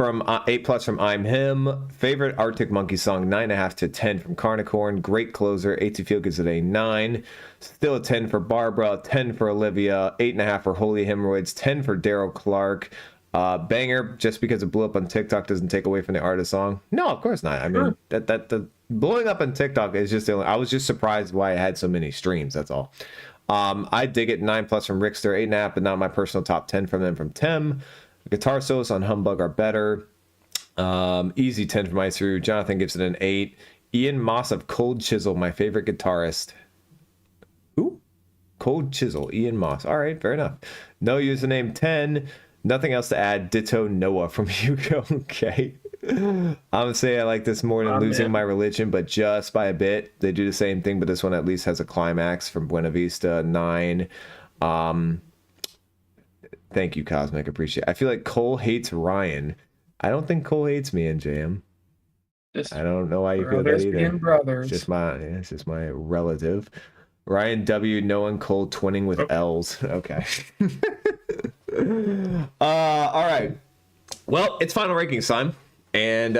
plus from I'm Him. Favorite Arctic Monkey song, 9.5 to 10 from Carnicorn. Great closer. 8 to Feel gives it a 9. Still a 10 for Barbara. 10 for Olivia. 8.5 for Holy Hemorrhoids. 10 for Daryl Clark. Banger. Just because it blew up on TikTok doesn't take away from the artist song. No, of course not. I mean, the blowing up on TikTok is just. I was just surprised why it had so many streams. That's all. I dig it. 9 plus from Rickster. 8.5, but not my personal top 10 from them from Tim. Guitar solos on Humbug are better. Easy 10 from Ice Through. Jonathan gives it an 8. Ian Moss of Cold Chisel, my favorite guitarist. Who? Cold Chisel, Ian Moss. All right, fair enough. No username 10. Nothing else to add. Ditto Noah from Hugo. Okay. I'm gonna say I like this more than Losing My Religion, but just by a bit. They do the same thing, but this one at least has a climax from Buena Vista. 9. Thank you, Cosmic. Appreciate it. I feel like Cole hates Ryan. I don't think Cole hates me and JM. I don't know why you feel that either. Brothers. It's just my relative. Ryan W. Noah and Cole twinning with L's. Okay. All right. Well, it's final rankings time. And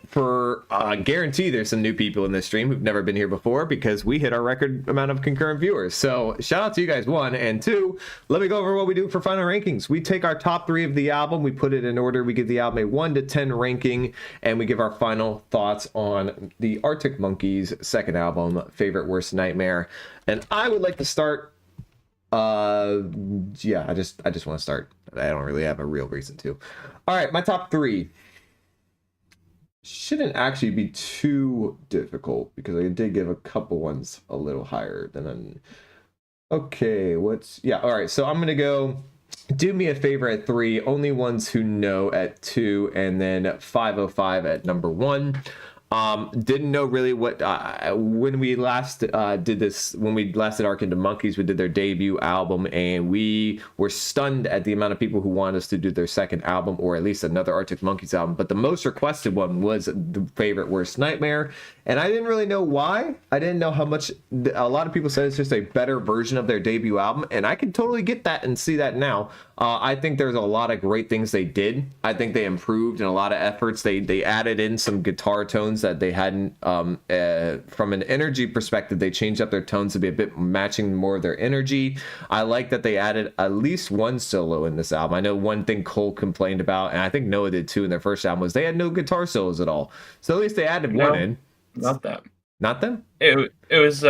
for guarantee there's some new people in this stream who've never been here before because we hit our record amount of concurrent viewers. So shout out to you guys, 1. And 2, let me go over what we do for final rankings. We take our top 3 of the album, we put it in order, we give the album a 1 to 10 ranking, and we give our final thoughts on the Arctic Monkeys' second album, Favorite Worst Nightmare. And I would like to start. I just want to start. I don't really have a real reason to. All right, my top 3 shouldn't actually be too difficult because I did give a couple ones a little higher than okay, all right, so I'm gonna go Do Me a Favor at 3, Only Ones Who Know at 2, and then 505 at number 1. Didn't know really what when we last did Arc into Monkeys, we did their debut album, and we were stunned at the amount of people who wanted us to do their second album, or at least another Arctic Monkeys album. But the most requested one was the Favorite Worst Nightmare, and I didn't really know why. I didn't know how much. A lot of people said it's just a better version of their debut album, and I can totally get that and see that now. I think there's a lot of great things they did. I think they improved in a lot of efforts. They added in some guitar tones that they hadn't. From an energy perspective, they changed up their tones to be a bit matching more of their energy. I like that they added at least one solo in this album. I know one thing Cole complained about, and I think Noah did too in their first album, was they had no guitar solos at all. So at least they added one in. Not that. Not them? It was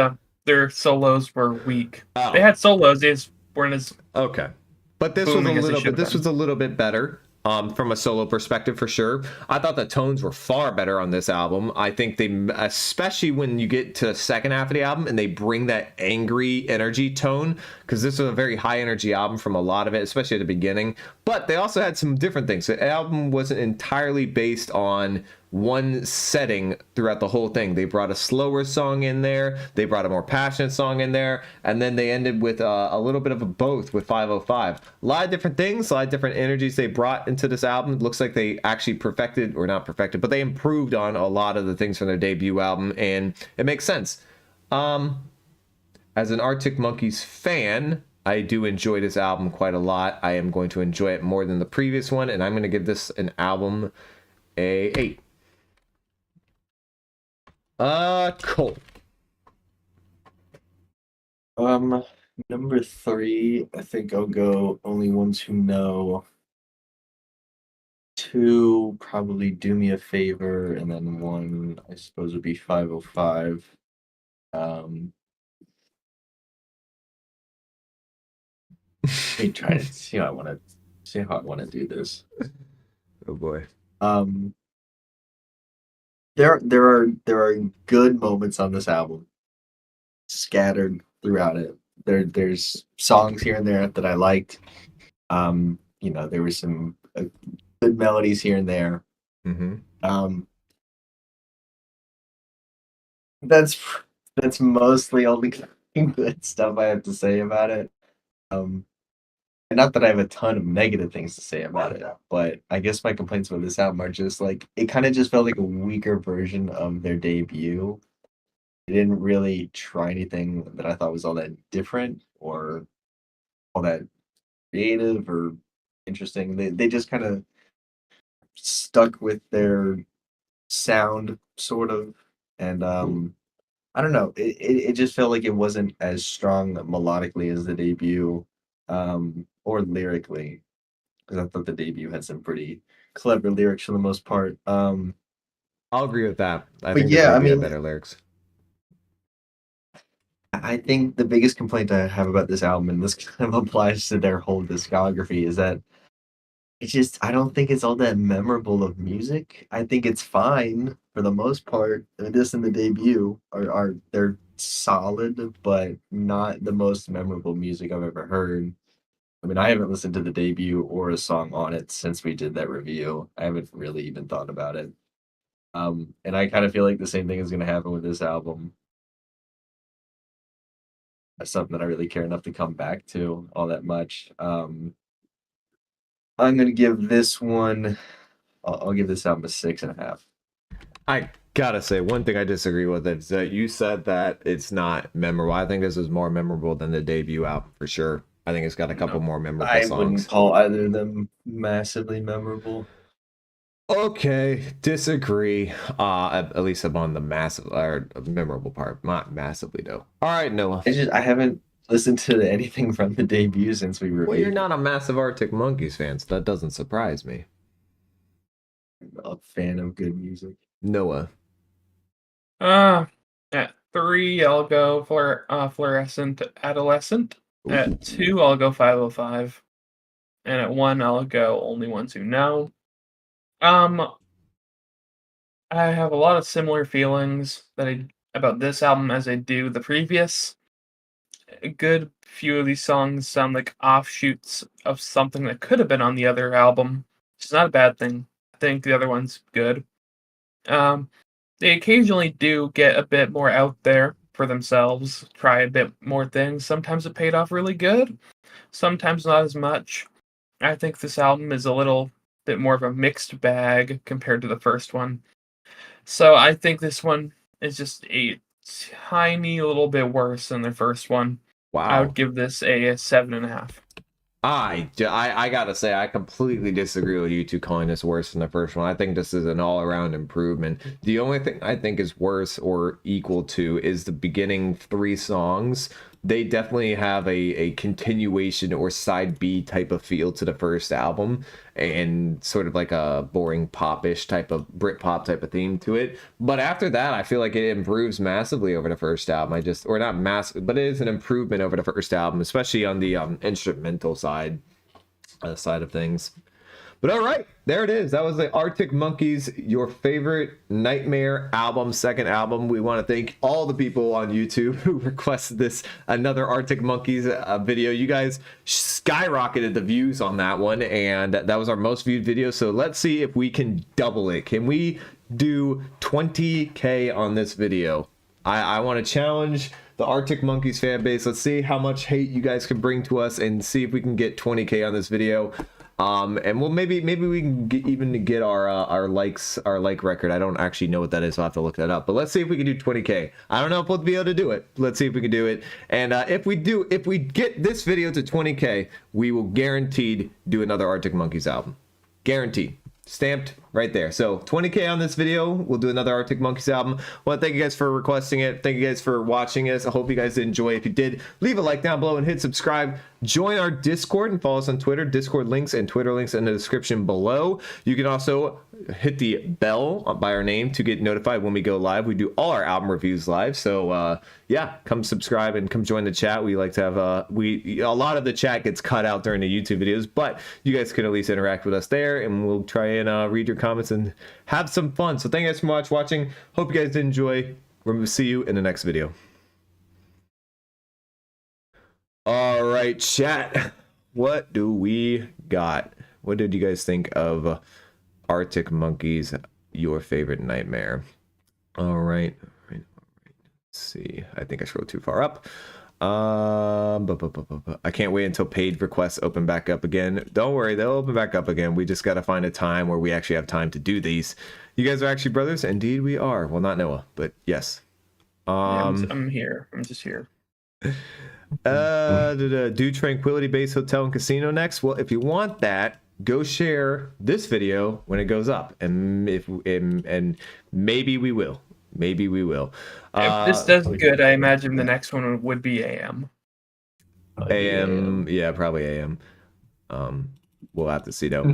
their solos were weak. Oh. They had solos, they just weren't as okay. But this was a little bit better. From a solo perspective, for sure. I thought the tones were far better on this album. I think they, especially when you get to the second half of the album and they bring that angry energy tone, because this was a very high energy album from a lot of it, especially at the beginning. But they also had some different things. The album wasn't entirely based on one setting throughout the whole thing. They brought a slower song in there, they brought a more passionate song in there, and then they ended with a little bit of a both with 505. A lot of different things, a lot of different energies they brought into this album. It looks like they actually perfected, or not perfected, but they improved on a lot of the things from their debut album, and it makes sense. As an Arctic Monkeys fan, I do enjoy this album quite a lot. I am going to enjoy it more than the previous one, and I'm going to give this an album a 8. Cole. Number 3, I think I'll go Only Ones Who Know. 2, probably Do Me a Favor, and then 1, I suppose, would be 505. Let me try to see how I want to do this. Oh boy. There are good moments on this album, scattered throughout it. There's songs here and there that I liked. There were some good melodies here and there. Mm-hmm. That's mostly all the good stuff I have to say about it. not that I have a ton of negative things to say about it, but I guess my complaints about this album are just like it kind of just felt like a weaker version of their debut. They didn't really try anything that I thought was all that different or all that creative or interesting. They just kind of stuck with their sound sort of, and I don't know. It just felt like it wasn't as strong melodically as the debut, or lyrically, because I thought the debut had some pretty clever lyrics for the most part. I'll agree with that. I But think yeah, the I debut had mean, better lyrics. I think the biggest complaint I have about this album, and this kind of applies to their whole discography, is that it's just I don't think it's all that memorable of music. I think it's fine for the most part. This and the debut are they're solid, but not the most memorable music I've ever heard. I mean, I haven't listened to the debut or a song on it since we did that review. I haven't really even thought about it. And I kind of feel like the same thing is going to happen with this album. That's something that I really care enough to come back to all that much. I'm going to give this one. I'll give this album a 6.5. I gotta say, one thing I disagree with is that you said that it's not memorable. I think this is more memorable than the debut album for sure. I think it's got a couple more memorable I songs. wouldn't call either of them massively memorable. Okay, disagree. At least upon the massive or memorable part, not massively though. All right, Noah. I haven't listened to anything from the debut since we reviewed. Well, you're not a massive Arctic Monkeys fan, so that doesn't surprise me. A fan of good music. Noah. At 3, I'll go for Fluorescent Adolescent. At 2, I'll go 505. And at 1, I'll go Only Ones Who Know. I have a lot of similar feelings about this album as I do the previous. A good few of these songs sound like offshoots of something that could have been on the other album, which is not a bad thing. I think the other one's good. They occasionally do get a bit more out there for themselves, try a bit more things. Sometimes it paid off really good, sometimes not as much. I think this album is a little bit more of a mixed bag compared to the first one. So I think this one is just a tiny little bit worse than the first one. Wow. I would give this a 7.5. I gotta say, I completely disagree with you two calling this worse than the first one. I think this is an all-around improvement. The only thing I think is worse or equal to is the beginning 3 songs. They definitely have a continuation or side B type of feel to the first album, and sort of like a boring popish type of Britpop type of theme to it. But after that, I feel like it improves massively over the first album. Or not massive, but it is an improvement over the first album, especially on the instrumental side of things. But all right, there it is. That was the Arctic Monkeys, your favorite Nightmare album, second album. We want to thank all the people on YouTube who requested this, another Arctic Monkeys video. You guys skyrocketed the views on that one, and that was our most viewed video. So let's see if we can double it. Can we do 20K on this video? I want to challenge the Arctic Monkeys fan base. Let's see how much hate you guys can bring to us and see if we can get 20K on this video. And we'll maybe we can get our like record. I don't actually know what that is, so I'll have to look that up. But let's see if we can do 20K. I don't know if we'll be able to do it. Let's see if we can do it. And if we get this video to 20K, we will guaranteed do another Arctic Monkeys album. Guaranteed. Stamped right there. So 20K on this video. We'll do another Arctic Monkeys album. Well, thank you guys for requesting it. Thank you guys for watching us. I hope you guys did enjoy. If you did, leave a like down below and hit subscribe. Join our Discord and follow us on Twitter. Discord links and Twitter links in the description below. You can also hit the bell by our name to get notified when we go live. We do all our album reviews live. So yeah, come subscribe and come join the chat. We like to have a lot of the chat gets cut out during the YouTube videos, but you guys can at least interact with us there, and we'll try and read your comments and have some fun. So thank you guys for watching. Hope you guys did enjoy. We'll see you in the next video. All right, chat. What do we got? What did you guys think of Arctic Monkeys, your favorite Nightmare? All right. Let's see. I think I scrolled too far up. I can't wait until paid requests open back up again. Don't worry, they'll open back up again. We just got to find a time where we actually have time to do these. You guys are actually brothers? Indeed, we are. Well, not Noah, but yes. I'm here. I'm just here. Do Tranquility Base Hotel and Casino next? Well, if you want that, go share this video when it goes up, and maybe we will. Maybe we will. If this does good, I imagine the next one would be AM. AM, yeah, probably AM. We'll have to see though.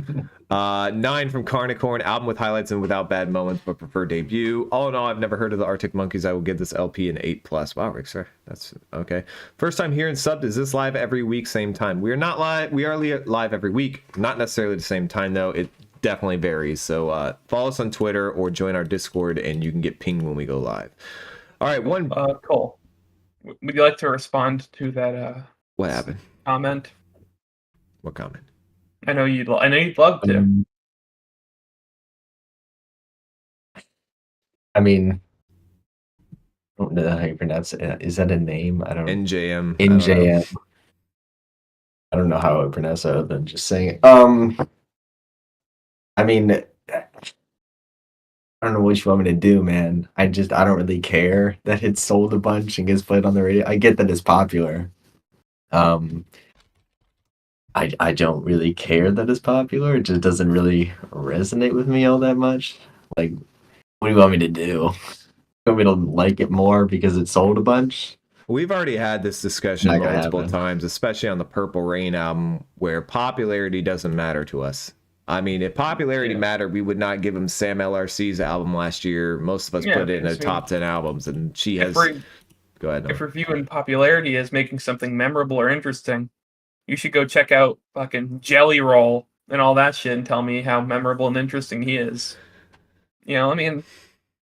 9 from Carnicorn, album with highlights and without bad moments, but prefer debut. All in all, I've never heard of the Arctic Monkeys. I will give this LP an 8+. Wow, Rick, sir, that's okay. First time here and subbed. Is this live every week, same time? We are not live. We are live every week, not necessarily the same time though. It definitely varies. So follow us on Twitter or join our Discord, and you can get pinged when we go live. All right, Cole, would you like to respond to that? What happened? Comment. What comment? I know you'd love to. I mean, I don't know how you pronounce it. Is that a name? I don't know. NJM. NJM. I don't know how I would pronounce it other than just saying it. I mean, I don't know what you want me to do, man. I don't really care that it's sold a bunch and gets played on the radio. I get that it's popular. I don't really care that it's popular. It just doesn't really resonate with me all that much. Like, what do you want me to do? You want me to like it more because it sold a bunch? We've already had this discussion multiple times, especially on the Purple Rain album, where popularity doesn't matter to us. I mean, if popularity mattered, we would not give him Sam LRC's album last year. Most of us put it in the top 10 albums, and she has... Go ahead. If reviewing popularity is making something memorable or interesting, you should go check out fucking Jelly Roll and all that shit and tell me how memorable and interesting he is. You know, I mean,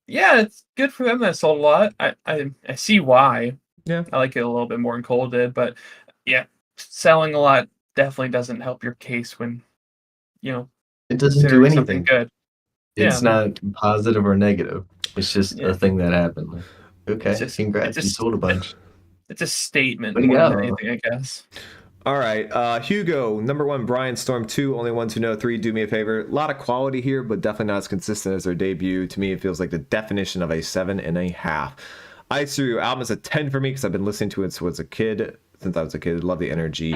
yeah, it's good for them that sold a lot. I see why. Yeah. I like it a little bit more than Cole did, but yeah, selling a lot definitely doesn't help your case when, you know, it doesn't do anything. Something good. It's not positive or negative. It's just a thing that happened. Okay, congrats, you sold a bunch. It's a statement more than anything, I guess. All right, Hugo, number 1, Brianstorm 2, only ones who know 3, do me a favor. A lot of quality here, but definitely not as consistent as their debut. To me, it feels like the definition of a 7.5. Ice Through album is a 10 for me because I've been listening to it since I was a kid. Love the energy.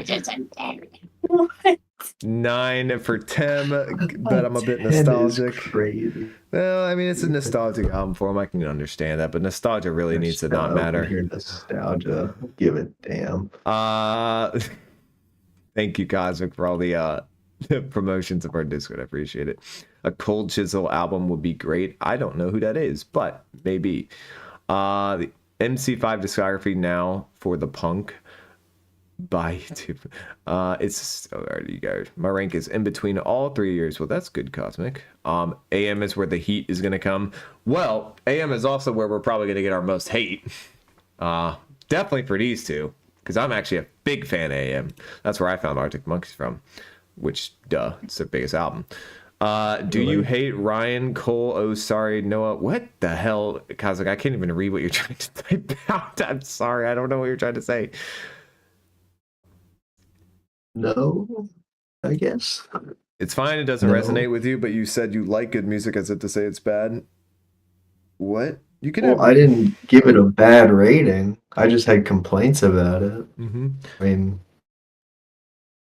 What? 9 for Tim, but I'm a bit nostalgic. Crazy. Well, I mean, it's a nostalgic album for him. I can understand that, but nostalgia really needs to not matter. Your nostalgia, give a damn. Thank you, Cosmic, for all the promotions of our Discord. I appreciate it. A Cold Chisel album would be great. I don't know who that is, but maybe. The MC5 discography now for the punk by YouTube. It's alright, you guys. My rank is in between all 3 years. Well, that's good, Cosmic. AM is where the heat is gonna come. Well, AM is also where we're probably gonna get our most hate. Definitely for these two, because I'm actually a big fan of AM. That's where I found Arctic Monkeys from, which it's their biggest album. Do you hate Ryan, Cole? Oh, sorry, Noah. What the hell, Cosmic? I can't even read what you're trying to type out. I'm sorry, I don't know what you're trying to say. No, I guess. It's fine. It doesn't resonate with you, but you said you like good music as if to say it's bad. What? You can. Well, I didn't give it a bad rating. I just had complaints about it. Mm-hmm. I mean,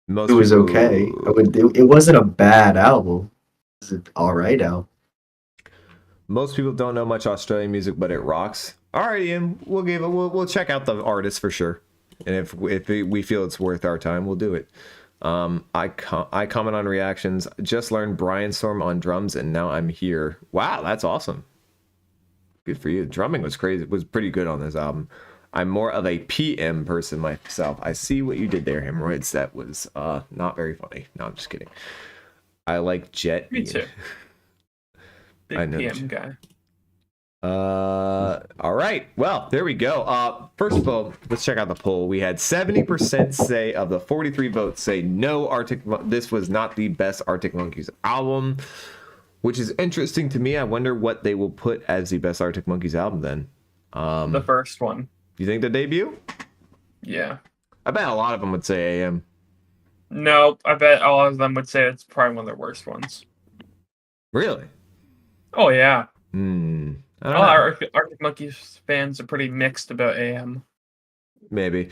it was okay. It wasn't a bad album. It was an alright album. Most people don't know much Australian music, but it rocks. All right, Ian. We'll check out the artist for sure. And if we feel it's worth our time, we'll do it. I comment on reactions. Just learned Brianstorm on drums, and now I'm here. Wow, that's awesome. Good for you. Drumming was crazy. It was pretty good on this album. I'm more of a PM person myself. I see what you did there, Hemorrhoids. That was not very funny. No, I'm just kidding. I like Jet. Me too. Big PM guy. All right. Well, there we go. First of all, let's check out the poll. We had 70% say of the 43 votes say no, this was not the best Arctic Monkeys album, which is interesting to me. I wonder what they will put as the best Arctic Monkeys album then. The first one. You think the debut? Yeah. I bet a lot of them would say AM. No, I bet all of them would say it's probably one of their worst ones. Really? Oh yeah. I don't All know. Arctic Monkeys fans are pretty mixed about AM. Maybe.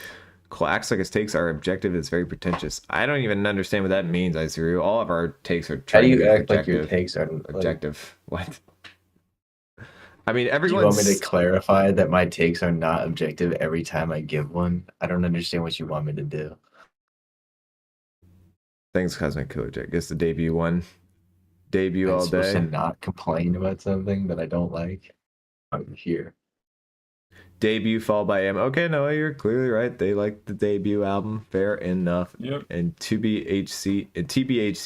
Cole acts like his takes are objective. It's very pretentious. I don't even understand what that means, Iceru. All of our takes are How do trying to you be act like your objective. takes are like, Objective. What? I mean, do you everyone's... want me to clarify that my takes are not objective every time I give one? I don't understand what you want me to do. Thanks, Cosmic Killer Jack. Guess the debut one. Debut I'm all supposed day. to not complain about something that I don't like. I'm here. Debut followed by AM. Okay, no, you're clearly right. They like the debut album. Fair enough. Yep. And TBHC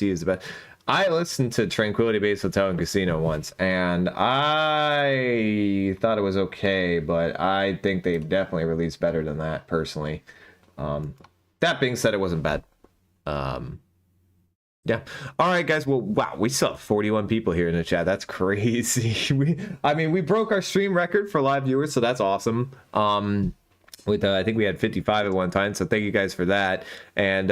is the best. I listened to Tranquility Base Hotel and Casino once, and I thought it was okay, but I think they've definitely released better than that, personally. That being said, it wasn't bad. Yeah. All right, guys. Well, wow, we still have 41 people here in the chat. That's crazy. We broke our stream record for live viewers, so that's awesome. With I think we had 55 at one time, so thank you guys for that. And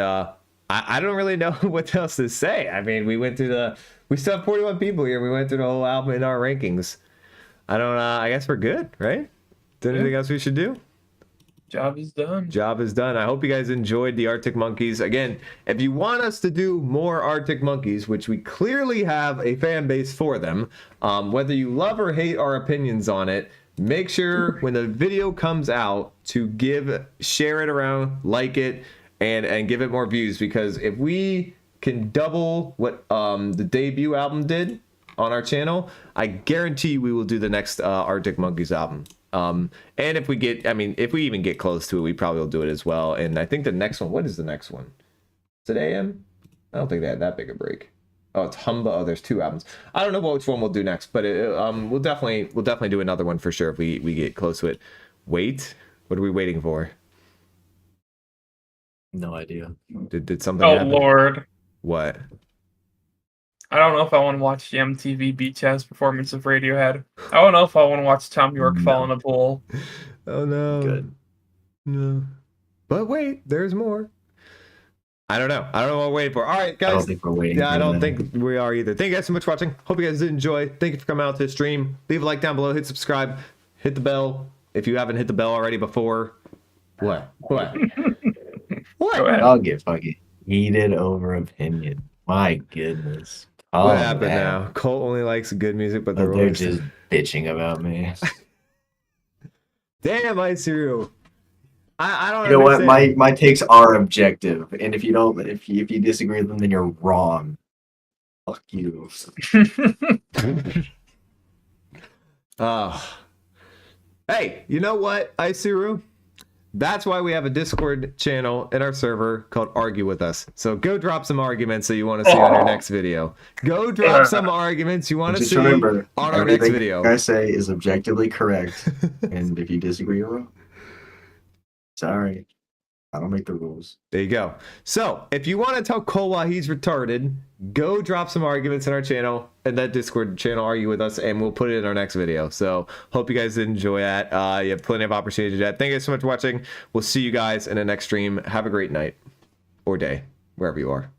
I don't really know what else to say. I mean, we still have 41 people here. We went through the whole album in our rankings. I guess we're good, right? Is there anything else we should do? Job is done. Job is done. I hope you guys enjoyed the Arctic Monkeys. Again, if you want us to do more Arctic Monkeys, which we clearly have a fan base for them, whether you love or hate our opinions on it, make sure when the video comes out to share it around, like it, and give it more views. Because if we can double what the debut album did on our channel, I guarantee we will do the next Arctic Monkeys album. And if we even get close to it, we probably will do it as well. And I think the next one, what is the next one? Is it AM? I don't think they had that big a break. Oh, it's Humba. Oh, there's 2 albums. I don't know which one we'll do next, but we'll definitely do another one for sure if we get close to it. Wait, what are we waiting for? No idea. Did something Oh happen? Lord. What? I don't know if I want to watch the MTV Beach House performance of Radiohead. I don't know if I want to watch Tom York fall in a pool. Oh no. Good. No. But wait, there's more. I don't know what we're waiting for. All right, guys. I don't think we're waiting. Yeah, I don't think we are either. Thank you guys so much for watching. Hope you guys did enjoy. Thank you for coming out to the stream. Leave a like down below. Hit subscribe. Hit the bell if you haven't hit the bell already before. What? What? Go ahead. I'll get fucking heated over opinion. My goodness. What happened now? Cole only likes good music, but they're just bitching about me. Damn, Iceru. I don't You know understand. what? My takes are objective, and if you disagree with them, then you're wrong. Fuck you. Oh. Hey, you know what, Iceru? That's why we have a Discord channel in our server called Argue With Us. So go drop some arguments that you want to see on our next video. Go drop some arguments you want to Just see remember, on our next everything video. I say is objectively correct, and if you disagree, you're wrong. Sorry, I don't make the rules. There you go. So if you want to tell Cole why he's retarded, go drop some arguments in our channel and that Discord channel, Argue With Us, and we'll put it in our next video. So hope you guys did enjoy that. You have plenty of opportunity to do that. Thank you guys so much for watching. We'll see you guys in the next stream. Have a great night or day, wherever you are.